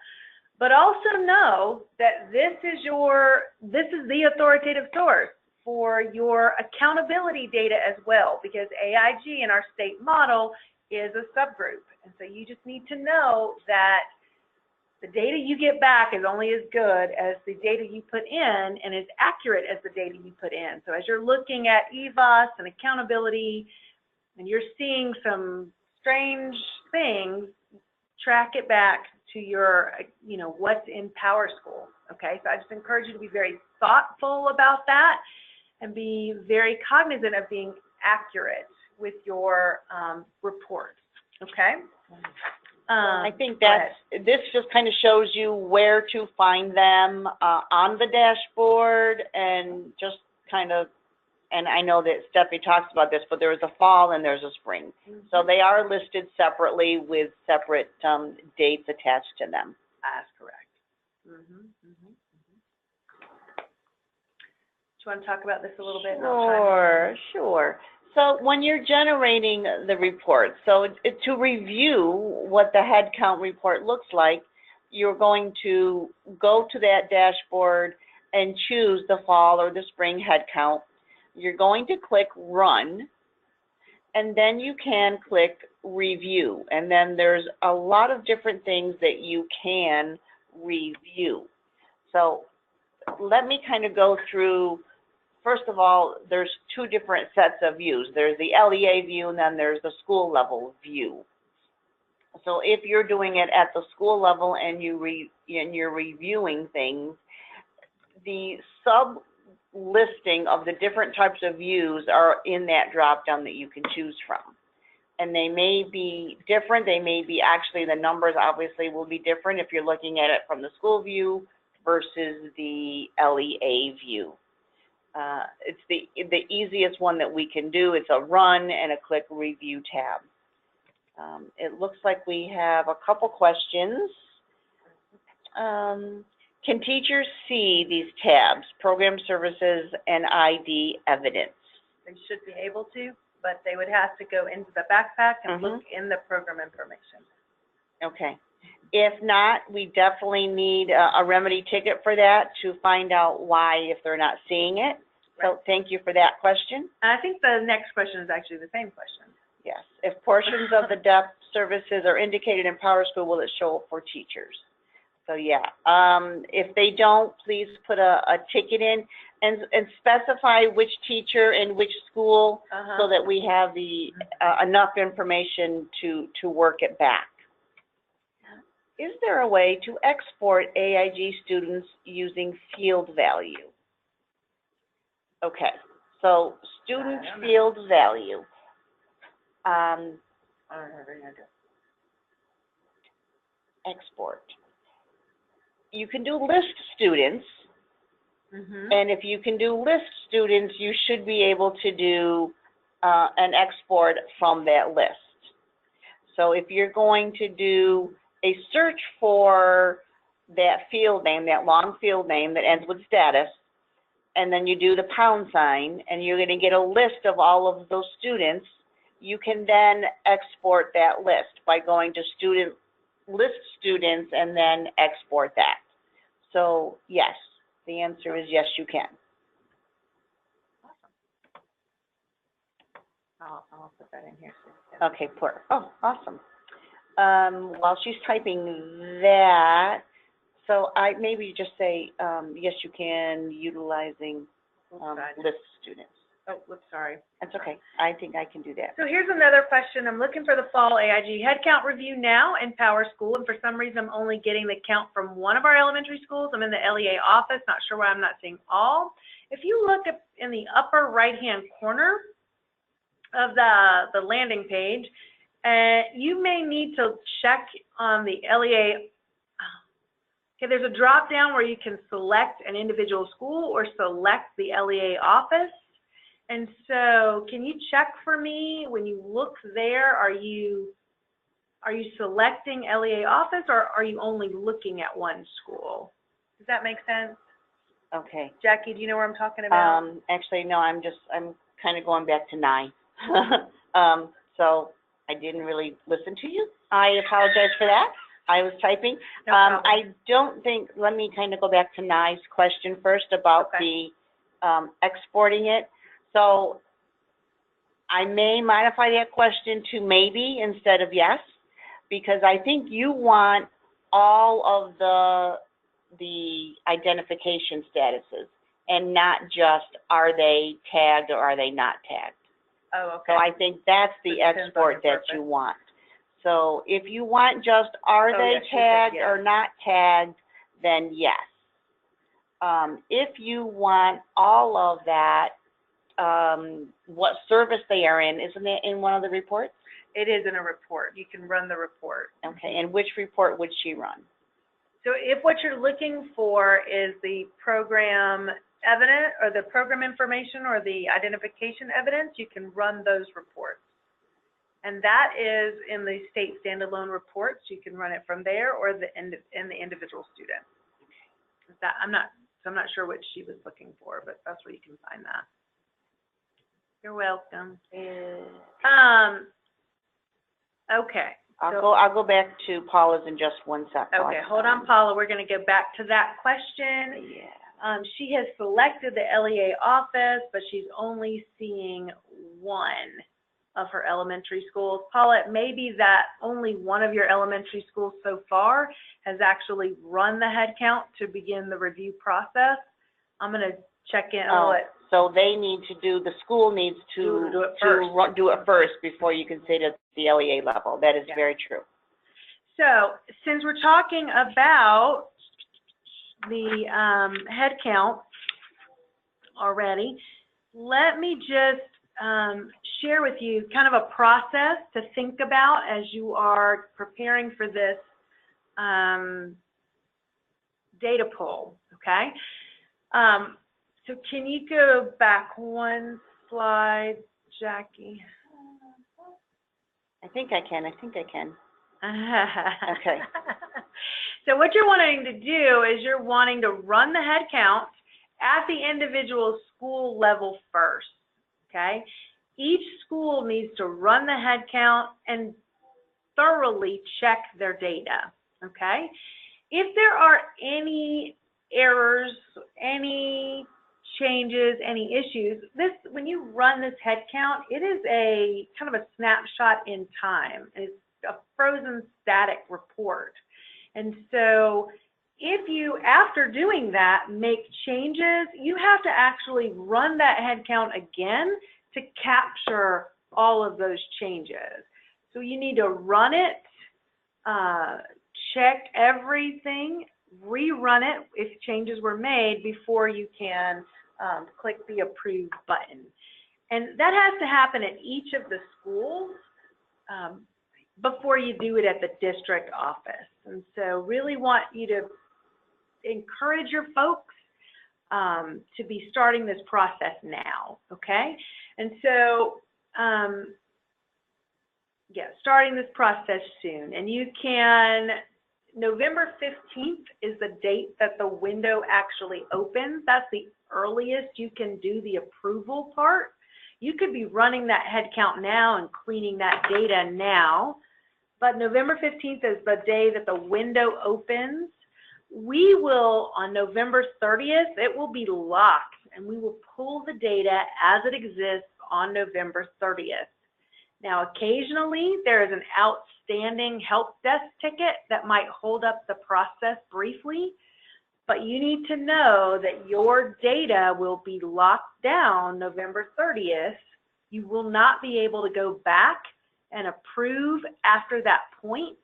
But also know that this is the authoritative source for your accountability data as well, because AIG in our state model is a subgroup. And so you just need to know that the data you get back is only as good as the data you put in and as accurate as the data you put in. So as you're looking at EVOS and accountability and you're seeing some strange things, track it back to your, what's in PowerSchool, okay? So I just encourage you to be very thoughtful about that and be very cognizant of being accurate with your reports, okay? I think this just kind of shows you where to find them on the dashboard, and just kind of, and I know that Stephanie talks about this, but there's a fall and there's a spring. So they are listed separately with separate dates attached to them. That's correct. Do you want to talk about this a little bit? Sure. So when you're generating the report, so to review what the head count report looks like, you're going to go to that dashboard and choose the fall or the spring head count. You're going to click Run, and then you can click review, and then there's a lot of different things that you can review. So let me kind of go through. First of all, there's two different sets of views. There's the LEA view, and then there's the school level view. So if you're doing it at the school level and you're reviewing things, the sub-listing of the different types of views are in that drop-down that you can choose from. And they may be different. They may be actually, the numbers obviously will be different if you're looking at it from the school view versus the LEA view. It's the easiest one that we can do. It's a run and a click review tab. It looks like we have a couple questions. Can teachers see these tabs, program services and ID evidence? They should be able to, but they would have to go into the backpack and look in the program information. Okay. If not, we definitely need a remedy ticket for that to find out why if they're not seeing it. Right. So thank you for that question. And I think the next question is actually the same question. Yes. If portions of the DEP services are indicated in PowerSchool, will it show up for teachers? So yeah, if they don't, please put a ticket in and specify which teacher and which school so that we have the enough information to work it back. Is there a way to export AIG students using field value? Okay, so student field value. Export. You can do list students, and if you can do list students, you should be able to do an export from that list. So if you're going to do a search for that field name, that long field name that ends with status, and then you do the pound sign, and you're going to get a list of all of those students, you can then export that list by going to list students and then export that. So yes, the answer is yes, you can. Awesome. I'll put that in here. Okay, oh, awesome. While she's typing that, so I maybe just say, yes, you can, utilizing list students. Oh, whoops, sorry. That's okay. I think I can do that. So here's another question. I'm looking for the Fall AIG Headcount review now in PowerSchool, and for some reason I'm only getting the count from one of our elementary schools. I'm in the LEA office, not sure why I'm not seeing all. If you look up in the upper right-hand corner of the landing page, you may need to check on the LEA. Okay, there's a drop-down where you can select an individual school or select the LEA office. And so can you check for me when you look there, are you selecting LEA office or are you only looking at one school? Does that make sense? Okay. Jackie, do you know what I'm talking about? Actually, no, I'm kind of going back to 9. So I didn't really listen to you. I apologize for that. I was typing. No problem. I don't think, let me kind of go back to Nye's question first about the exporting it. So I may modify that question to maybe instead of yes, because I think you want all of the identification statuses and not just are they tagged or are they not tagged. Oh, okay. So I think that's the export that you want. So if you want just are they tagged or not tagged, then yes. If you want all of that, what service they are in, isn't it in one of the reports? It is in a report. You can run the report. Okay, and which report would she run? So if what you're looking for is the program evidence or the program information or the identification evidence, you can run those reports. And that is in the state standalone reports. You can run it from there or in the individual student. I'm not sure what she was looking for, but that's where you can find that. You're welcome. Okay. I'll go back to Paula's in just one second. Okay, hold on, Paula. We're going to go back to that question. Yeah. She has selected the LEA office, but she's only seeing one of her elementary schools. Paula, it may be that only one of your elementary schools so far has actually run the head count to begin the review process. I'm going to check in. So they need to do, the school needs to do it first before you can say to the LEA level. That is very true. So since we're talking about the head count already, let me just share with you kind of a process to think about as you are preparing for this data poll, okay? So can you go back one slide, Jackie? I think I can. Okay. So what you're wanting to do is you're wanting to run the head count at the individual school level first, okay? Each school needs to run the head count and thoroughly check their data, okay? If there are any errors, any changes, any issues, when you run this head count, it is a kind of a snapshot in time. It's a frozen static report. And so if you, after doing that, make changes, you have to actually run that head count again to capture all of those changes. So you need to run it, check everything, rerun it if changes were made before you can click the approve button. And that has to happen at each of the schools before you do it at the district office. And so really want you to encourage your folks to be starting this process now, okay? And so, starting this process soon. And you can, November 15th is the date that the window actually opens. That's the earliest you can do the approval part. You could be running that head count now and cleaning that data now, but November 15th is the day that the window opens. We will, on November 30th, it will be locked, and we will pull the data as it exists on November 30th. Now, occasionally, there is an outstanding help desk ticket that might hold up the process briefly, but you need to know that your data will be locked down November 30th. You will not be able to go back and approve after that point.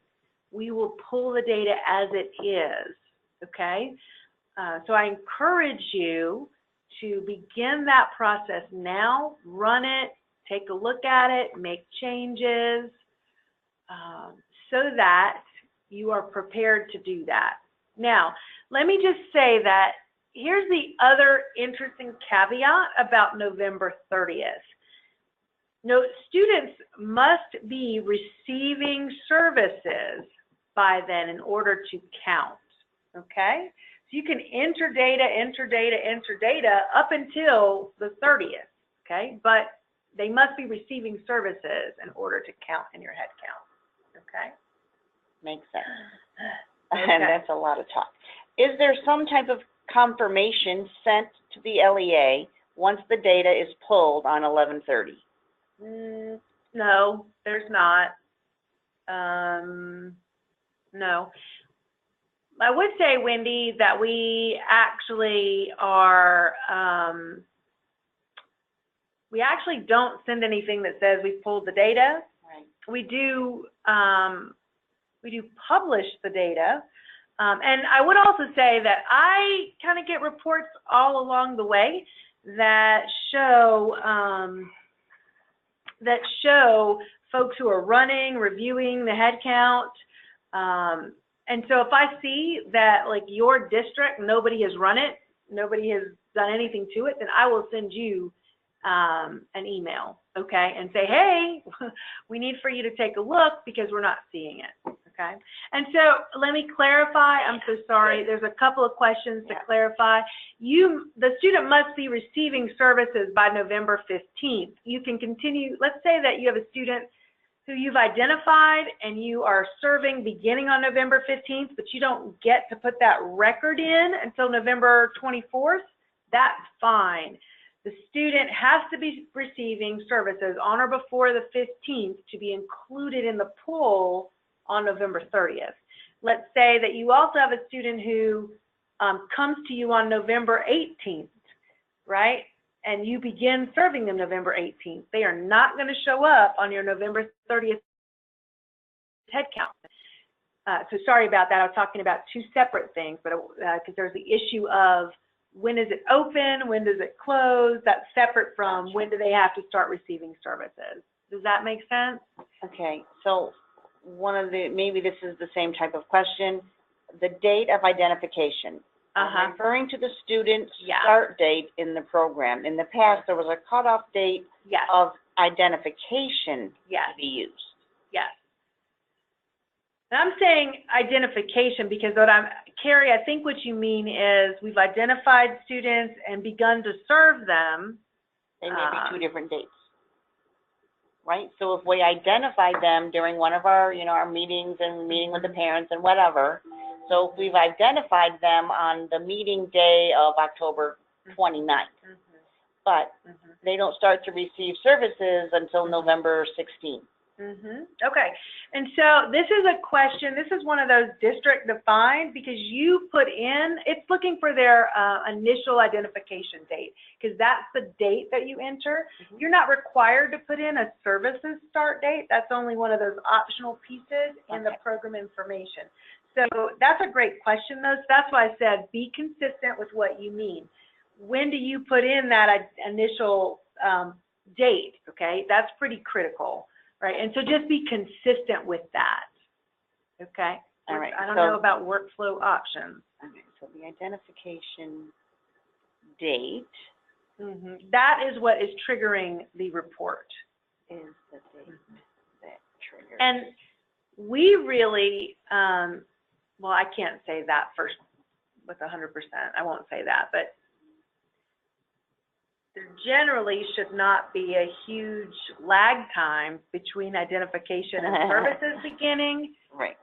We will pull the data as it is, okay? So I encourage you to begin that process now, run it, take a look at it, make changes, so that you are prepared to do that. Now, let me just say that here's the other interesting caveat about November 30th. No, students must be receiving services by then in order to count, okay? So you can enter data up until the 30th, okay? But they must be receiving services in order to count in your head count, okay? Makes sense. Okay. And that's a lot of talk. Is there some type of confirmation sent to the LEA once the data is pulled on 11/30? No, there's not. No. I would say, Wendy, that we actually are, we actually don't send anything that says we've pulled the data. Right. We do publish the data. And I would also say that I kind of get reports all along the way that show folks who are running, reviewing the head count. And so if I see that, like, your district, nobody has run it, nobody has done anything to it, then I will send you an email, okay, and say, hey, we need for you to take a look because we're not seeing it, okay? And so let me clarify. I'm so sorry. There's a couple of questions to clarify. The student must be receiving services by November 15th. You can continue. Let's say that you have a student who you've identified and you are serving beginning on November 15th, but you don't get to put that record in until November 24th. That's fine. The student has to be receiving services on or before the 15th to be included in the pool on November 30th. Let's say that you also have a student who comes to you on November 18th, right? And you begin serving them November 18th. They are not going to show up on your November 30th headcount. So sorry about that. I was talking about two separate things, but because there's the issue of when is it open, when does it close? That's separate from when do they have to start receiving services. Does that make sense? Okay, so maybe this is the same type of question. The date of identification. I'm referring to the student's start date in the program. In the past, there was a cutoff date of identification to be used. Yes. And I'm saying identification because Carrie, I think what you mean is we've identified students and begun to serve them. They may be two different dates, right? So if we identified them during one of our, our meetings and meeting with the parents and whatever, so if we've identified them on the meeting day of October 29th, but they don't start to receive services until November 16th. Okay, and so this is a question, this is one of those district defined because you put in, it's looking for their initial identification date because that's the date that you enter. You're not required to put in a services start date. That's only one of those optional pieces in the program information. So that's a great question though. So that's why I said be consistent with what you mean. When do you put in that initial date? Okay, that's pretty critical. Right, and so just be consistent with that, okay? All right. I don't know about workflow options. Okay, so the identification date. That is what is triggering the report. Is the date that triggers. And we really, well, I can't say that first with 100%. I won't say that, but there generally should not be a huge lag time between identification and services beginning. Right.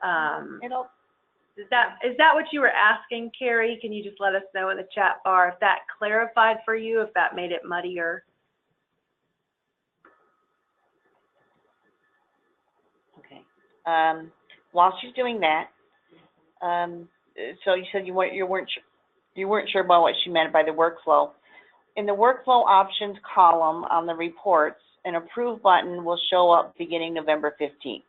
Is that what you were asking, Carrie? Can you just let us know in the chat bar if that clarified for you, if that made it muddier? Okay. While she's doing that, so you said you weren't sure about what she meant by the workflow. In the workflow options column on the reports, an approve button will show up beginning November 15th.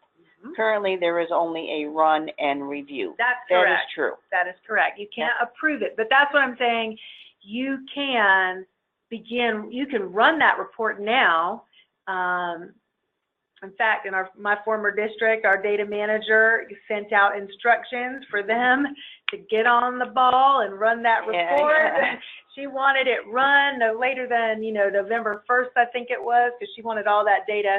Currently, there is only a run and review. That's correct. That is true. That is correct. You can't approve it, but that's what I'm saying. You can run that report now. In fact, in my former district, our data manager sent out instructions for them to get on the ball and run that report. She wanted it run no later than, November 1st, I think it was, because she wanted all that data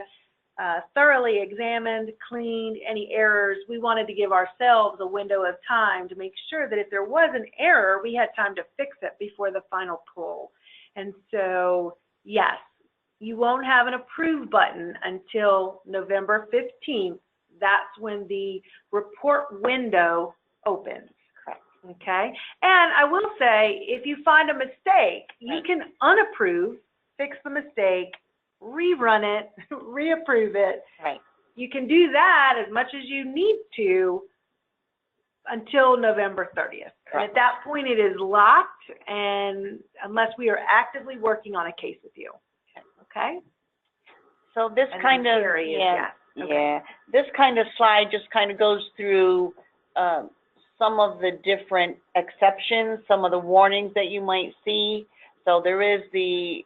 thoroughly examined, cleaned, any errors. We wanted to give ourselves a window of time to make sure that if there was an error, we had time to fix it before the final pull. And so, yes, you won't have an approve button until November 15th. That's when the report window opens. Okay, and I will say, if you find a mistake, you can unapprove, fix the mistake, rerun it, reapprove it. Right. You can do that as much as you need to until November 30th. And at that point, it is locked, and unless we are actively working on a case with you. Okay. So this kind of this kind of slide just kind of goes through some of the different exceptions, some of the warnings that you might see. So there is the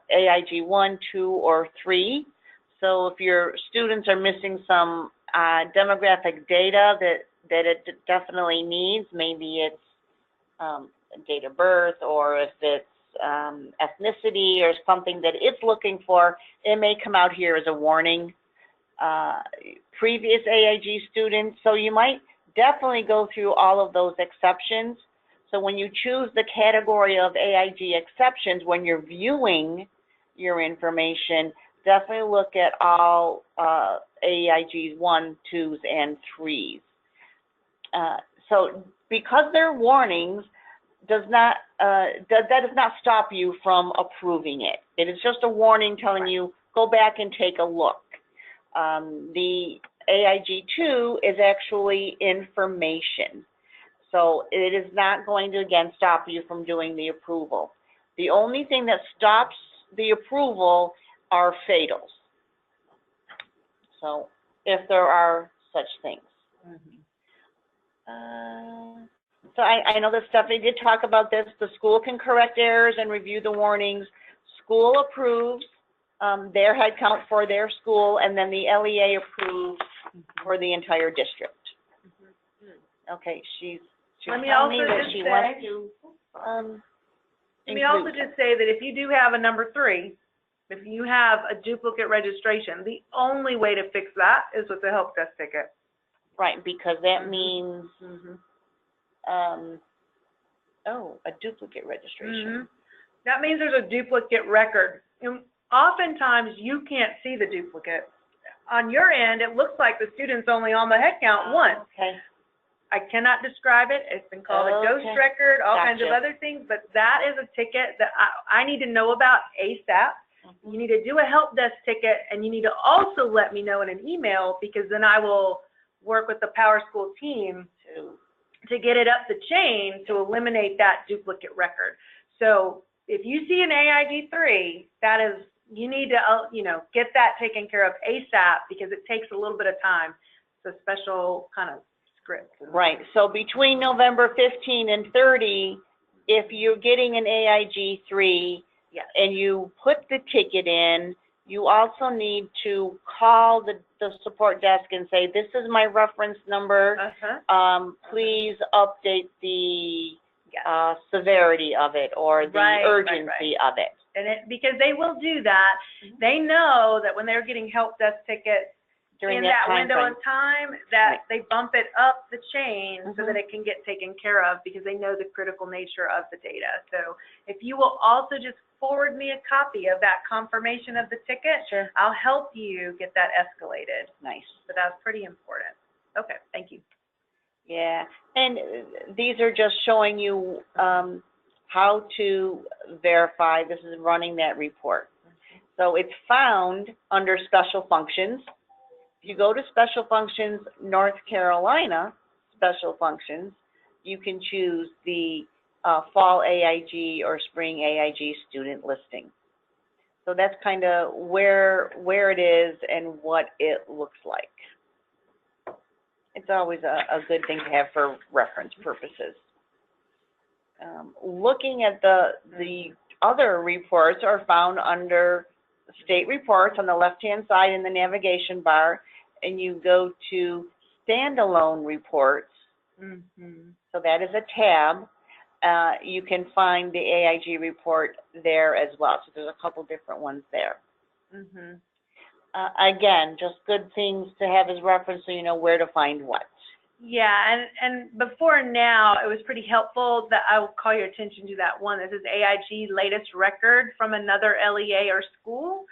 AIG 1, 2, or 3. So if your students are missing some demographic data that it definitely needs, maybe it's date of birth, or if it's ethnicity or something that it's looking for, it may come out here as a warning. Previous AIG students, so you might definitely go through all of those exceptions. So when you choose the category of AIG exceptions, when you're viewing your information, definitely look at all AIGs 1, 2s, and 3s. So because they're warnings, does not stop you from approving it. It is just a warning telling you, go back and take a look. The AIG 2 is actually information. So it is not going to, again, stop you from doing the approval. The only thing that stops the approval are fatals. So if there are such things. So I know that Stephanie did talk about this. The school can correct errors and review the warnings. School approves their head count for their school, and then the LEA approves for the entire district. Okay, she's Let me telling me also that just she say, wants to let me also just say that if you do have a number 3, if you have a duplicate registration, the only way to fix that is with the help desk ticket. Right, because that means, a duplicate registration. That means there's a duplicate record. And oftentimes, you can't see the duplicate. On your end, it looks like the student's only on the head count once. Okay. I cannot describe it. It's been called a ghost record, all kinds of other things, but that is a ticket that I need to know about ASAP. You need to do a help desk ticket, and you need to also let me know in an email, because then I will work with the Power School team to get it up the chain to eliminate that duplicate record. So if you see an AIG 3, that is, you need to, get that taken care of ASAP, because it takes a little bit of time. It's a special kind of script. Right. So between November 15 and 30, if you're getting an AIG 3 and you put the ticket in, you also need to call the support desk and say, this is my reference number. Please update the severity of it, or the urgency of it. And because they will do that, they know that when they're getting help desk tickets in that window of time, that they bump it up the chain so that it can get taken care of, because they know the critical nature of the data. So if you will also just forward me a copy of that confirmation of the ticket, I'll help you get that escalated. Nice. So that's pretty important. Okay, thank you. Yeah, and these are just showing you how to verify. This is running that report. So it's found under Special Functions. If you go to Special Functions, North Carolina, Special Functions, you can choose the Fall AIG or Spring AIG student listing. So that's kind of where it is and what it looks like. It's always a good thing to have for reference purposes. Looking at the other reports are found under state reports on the left-hand side in the navigation bar, and you go to standalone reports. So that is a tab. You can find the AIG report there as well. So there's a couple different ones there. Again, just good things to have as reference, so you know where to find what. Yeah, and before now, it was pretty helpful that I will call your attention to that one. This is AIG latest record from another LEA or school.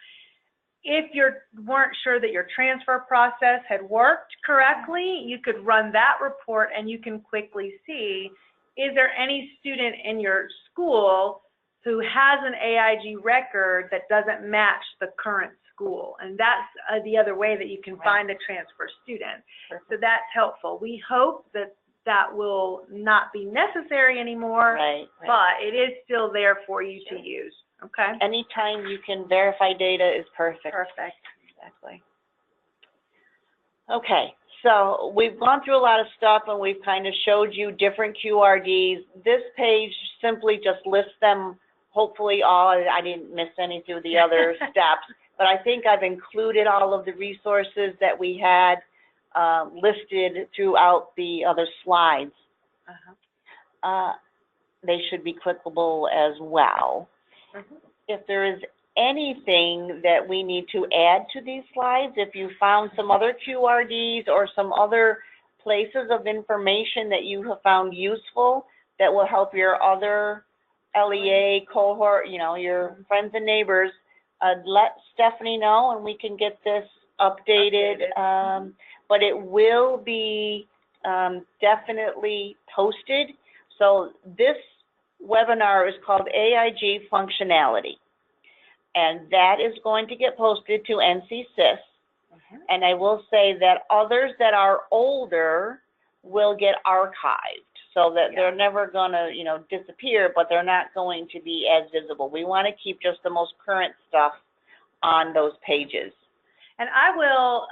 If you weren't sure that your transfer process had worked correctly, you could run that report, and you can quickly see, is there any student in your school who has an AIG record that doesn't match the current school? And that's the other way that you can find a transfer student. So that's helpful. We hope that that will not be necessary anymore, but it is still there for you to use. Okay? Anytime you can verify data is perfect. Perfect. Exactly. Okay, so we've gone through a lot of stuff, and we've kind of showed you different QRDs. This page simply just lists them, hopefully all. I didn't miss any through the other steps, but I think I've included all of the resources that we had listed throughout the other slides. They should be clickable as well. If there is anything that we need to add to these slides, if you found some other QRDs or some other places of information that you have found useful that will help your other LEA cohort, your friends and neighbors, let Stephanie know, and we can get this updated. But it will be definitely posted. So this webinar is called AIG Functionality. And that is going to get posted to NCSIS. And I will say that others that are older will get archived, so that they're never going to, you know, disappear, but they're not going to be as visible. We want to keep just the most current stuff on those pages. And I will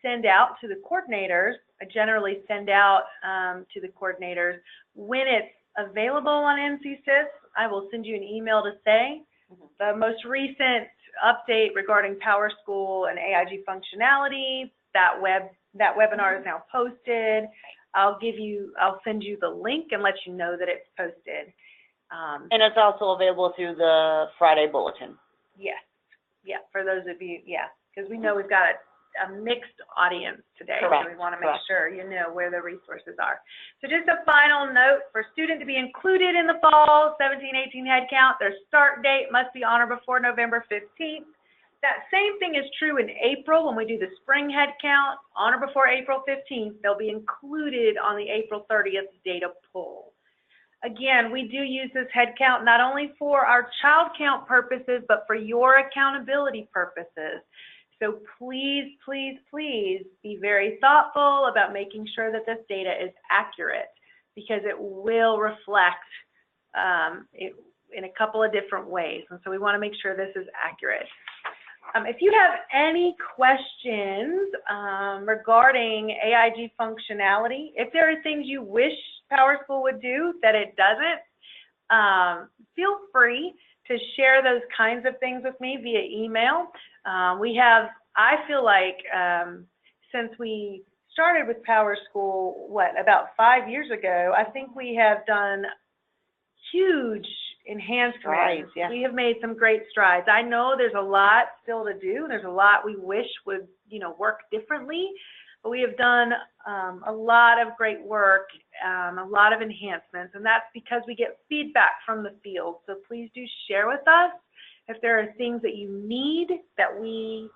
send out to the coordinators, I generally send out to the coordinators when it's available on NCSIS. I will send you an email to say the most recent update regarding PowerSchool and AIG functionality. That webinar is now posted. I'll send you the link and let you know that it's posted. And it's also available through the Friday bulletin. Yes. Yeah, for those of you, because we know we've got a mixed audience today, Correct. so we want to make sure you know where the resources are. So just a final note, for student to be included in the fall 17-18 headcount, their start date must be on or before November 15th. That same thing is true in April when we do the spring headcount. On or before April 15th, they'll be included on the April 30th data poll. Again, we do use this headcount not only for our child count purposes, but for your accountability purposes. So please, please, please be very thoughtful about making sure that this data is accurate, because it will reflect it in a couple of different ways. And so we want to make sure this is accurate. If you have any questions regarding AIG functionality, if there are things you wish PowerSchool would do that it doesn't, feel free to share those kinds of things with me via email. I feel like since we started with PowerSchool, about 5 years ago, I think we have done huge enhancements. Strides, yeah. We have made some great strides. I know there's a lot still to do. There's a lot we wish would, work differently, but we have done a lot of great work, a lot of enhancements, and that's because we get feedback from the field. So please do share with us if there are things that you need that we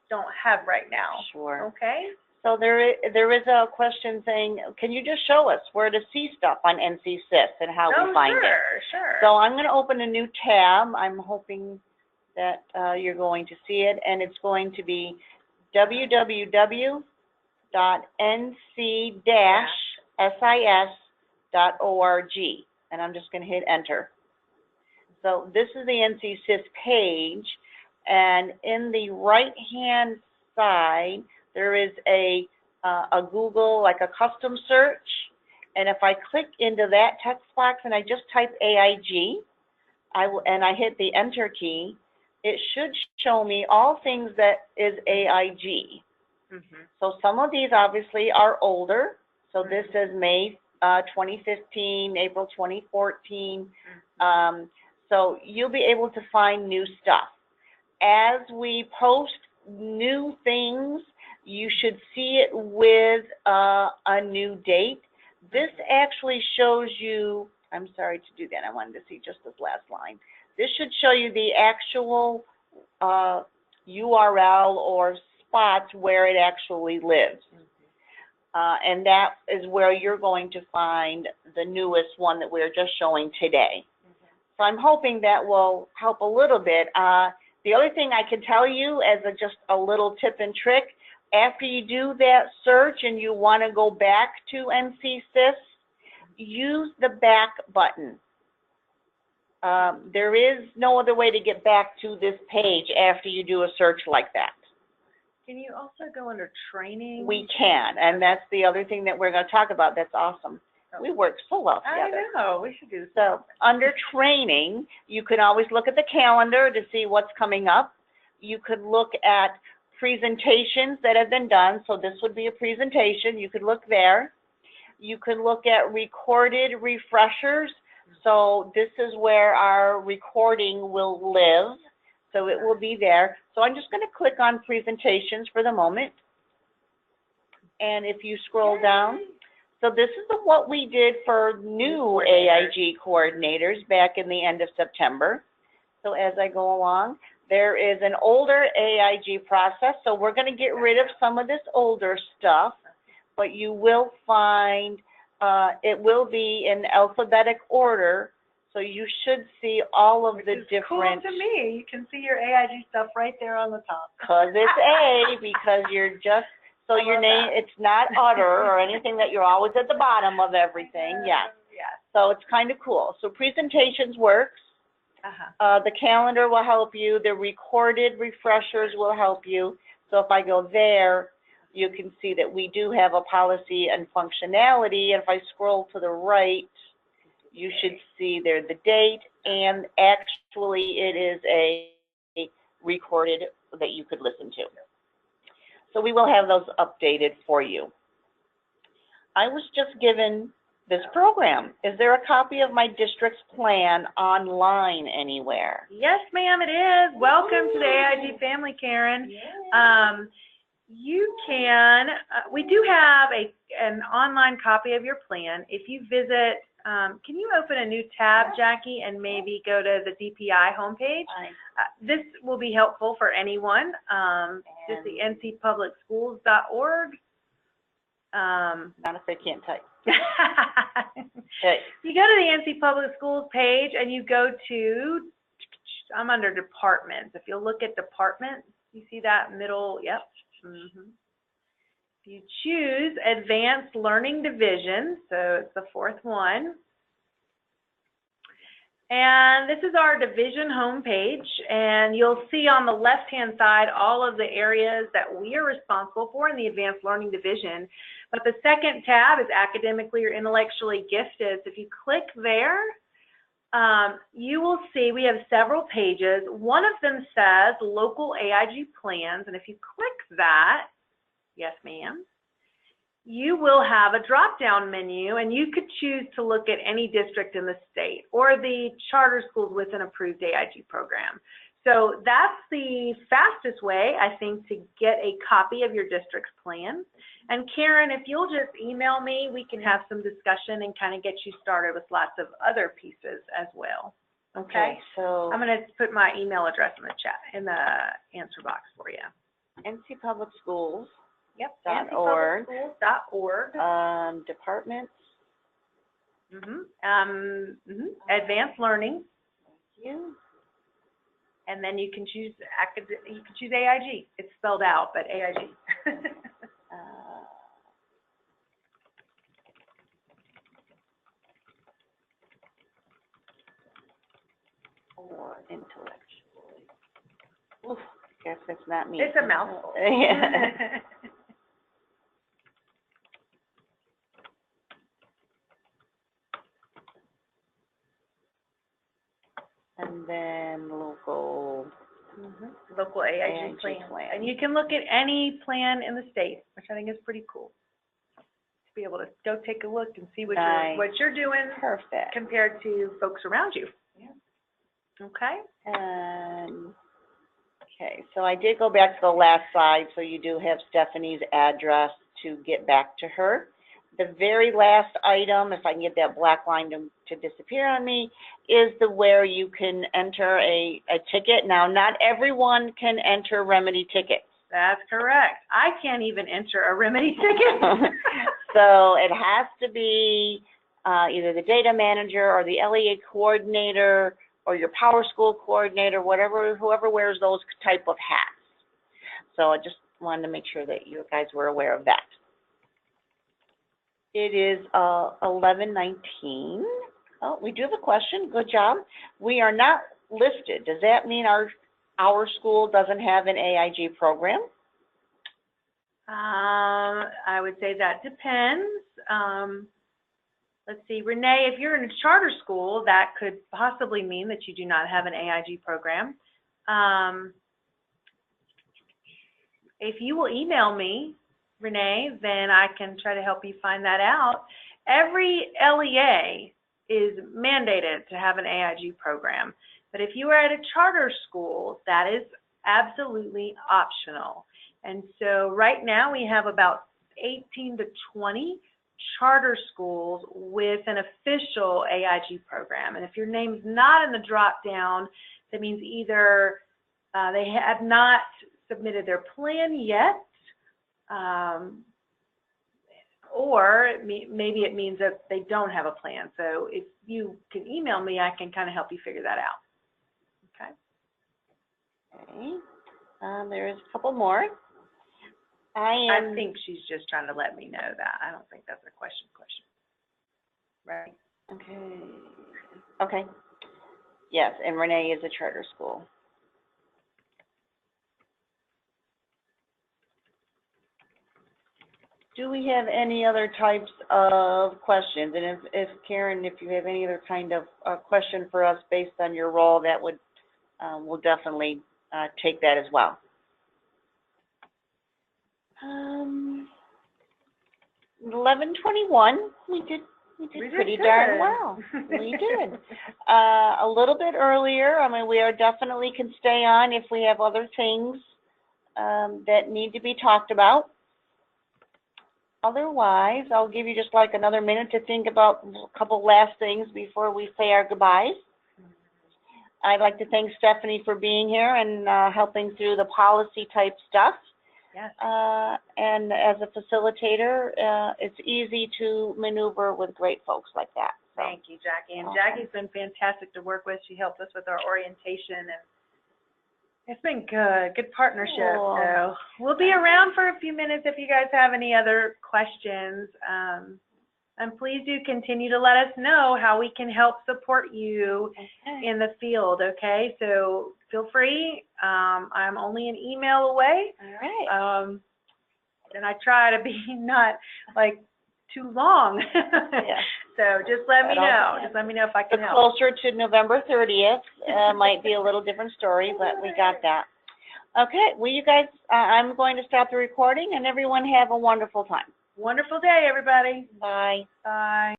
don't have right now. Sure. Okay? So there is a question saying, can you just show us where to see stuff on NCSIS and how we find it? Sure. So I'm going to open a new tab. I'm hoping that you're going to see it, and it's going to be www.nc-sis.org, and I'm just going to hit enter. So this is the NCSIS page, and in the right-hand side, there is a Google, like a custom search, and if I click into that text box and I just type AIG, and I hit the enter key, it should show me all things that is AIG. So some of these obviously are older. So this is May 2015, April 2014. So you'll be able to find new stuff. As we post new things, you should see it with a new date. This actually shows you, I'm sorry to do that, I wanted to see just this last line. This should show you the actual URL or spots where it actually lives. And that is where you're going to find the newest one that we're just showing today. So I'm hoping that will help a little bit. The other thing I can tell you as just a little tip and trick, after you do that search and you want to go back to NCSIS, use the back button. There is no other way to get back to this page after you do a search like that. Can you also go under training? We can, and that's the other thing that we're going to talk about. That's awesome. We work so well together. I know, we should do so. Under training, you can always look at the calendar to see what's coming up. You could look at presentations that have been done. So this would be a presentation. You could look there. You could look at recorded refreshers. So this is where our recording will live. So it will be there. So I'm just going to click on presentations for the moment. And if you scroll down, so this is what we did for new AIG coordinators back in the end of September. So as I go along, there is an older AIG process. So we're going to get rid of some of this older stuff, but you will find it will be in alphabetic order So you should see all of the different. Cool to me. You can see your AIG stuff right there on the top. Because it's A, because you're just, so your name, it's not utter or anything that you're always at the bottom of everything. Yes. Yes. So it's kind of cool. So presentations works. The calendar will help you. The recorded refreshers will help you. So if I go there, you can see that we do have a policy and functionality. And if I scroll to the right, you should see there the date, and actually it is a recorded that you could listen to. So we will have those updated for you. I was just given this program. Is there a copy of my district's plan online anywhere? Yes, ma'am, it is. Welcome to the AIG family, Karen. You can, we do have an online copy of your plan. If you visit, can you open a new tab, Jackie, and maybe go to the DPI homepage? This will be helpful for anyone. Just the ncpublicschools.org. Not if they can't type. Okay. You go to the NC Public Schools page and you go to, I'm under departments. If you'll look at departments, you see that middle, yep. You choose Advanced Learning Division, so it's the fourth one. And this is our division homepage, and you'll see on the left-hand side all of the areas that we are responsible for in the Advanced Learning Division. But the second tab is Academically or Intellectually Gifted. So if you click there, you will see we have several pages. One of them says Local AIG Plans, and if you click that, yes, ma'am, you will have a drop-down menu, and you could choose to look at any district in the state or the charter schools with an approved AIG program. So that's the fastest way, I think, to get a copy of your district's plan. And Karen, if you'll just email me, we can have some discussion and kind of get you started with lots of other pieces as well. Okay, so I'm going to put my email address in the chat, in the answer box for you. NC Public Schools. Yep, .org. ncpublicschools.org. Departments. Advanced Learning. Thank you. And then you can choose AIG. It's spelled out, but AIG. Or intellectually. Oof, I guess that's not me. It's a mouthful. Yeah. And then local. Local AIG plan. And you can look at any plan in the state, which I think is pretty cool. To be able to go take a look and see what you're doing. Perfect. Compared to folks around you. Yeah. Okay. Okay, so I did go back to the last slide, so you do have Stephanie's address to get back to her. The very last item, if I can get that black line to disappear on me, is where you can enter a ticket. Now, not everyone can enter remedy tickets. That's correct. I can't even enter a remedy ticket. So it has to be either the data manager or the LEA coordinator or your Power School coordinator, whoever wears those type of hats. So I just wanted to make sure that you guys were aware of that. It is 11:19. Oh, we do have a question. Good job. We are not listed. Does that mean our school doesn't have an AIG program? I would say that depends. Let's see, Renee, if you're in a charter school, that could possibly mean that you do not have an AIG program. If you will email me, Renee, then I can try to help you find that out. Every LEA is mandated to have an AIG program, but if you are at a charter school, that is absolutely optional. And so right now we have about 18 to 20 charter schools with an official AIG program. And if your name's not in the drop down, that means either they have not submitted their plan yet, Or maybe it means that they don't have a plan. So if you can email me, I can kind of help you figure that out. Okay. Okay. There's a couple more. I think she's just trying to let me know that. I don't think that's a question. Right? Okay. Okay. Yes, and Renee is a charter school. Do we have any other types of questions? And if Karen, if you have any other kind of question for us based on your role, that would, we'll definitely take that as well. 11:21, we did pretty darn well. We did. A little bit earlier. I mean, we are definitely can stay on if we have other things that need to be talked about. Otherwise, I'll give you just like another minute to think about a couple last things before we say our goodbyes. I'd like to thank Stephanie for being here and helping through the policy type stuff. Yes. And as a facilitator, it's easy to maneuver with great folks like that. So. Thank you, Jackie. And Jackie's been fantastic to work with. She helped us with our orientation, and it's been good partnership. Cool. So we'll be around for a few minutes if you guys have any other questions. And please do continue to let us know how we can help support you in the field, okay? So feel free. I'm only an email away. All right. And I try to be not like too long. Yeah. So just let me know. Just let me know if I can help. Closer to November 30th might be a little different story, but we got that. Okay. Well, you guys, I'm going to stop the recording, and everyone have a wonderful time. Wonderful day, everybody. Bye. Bye.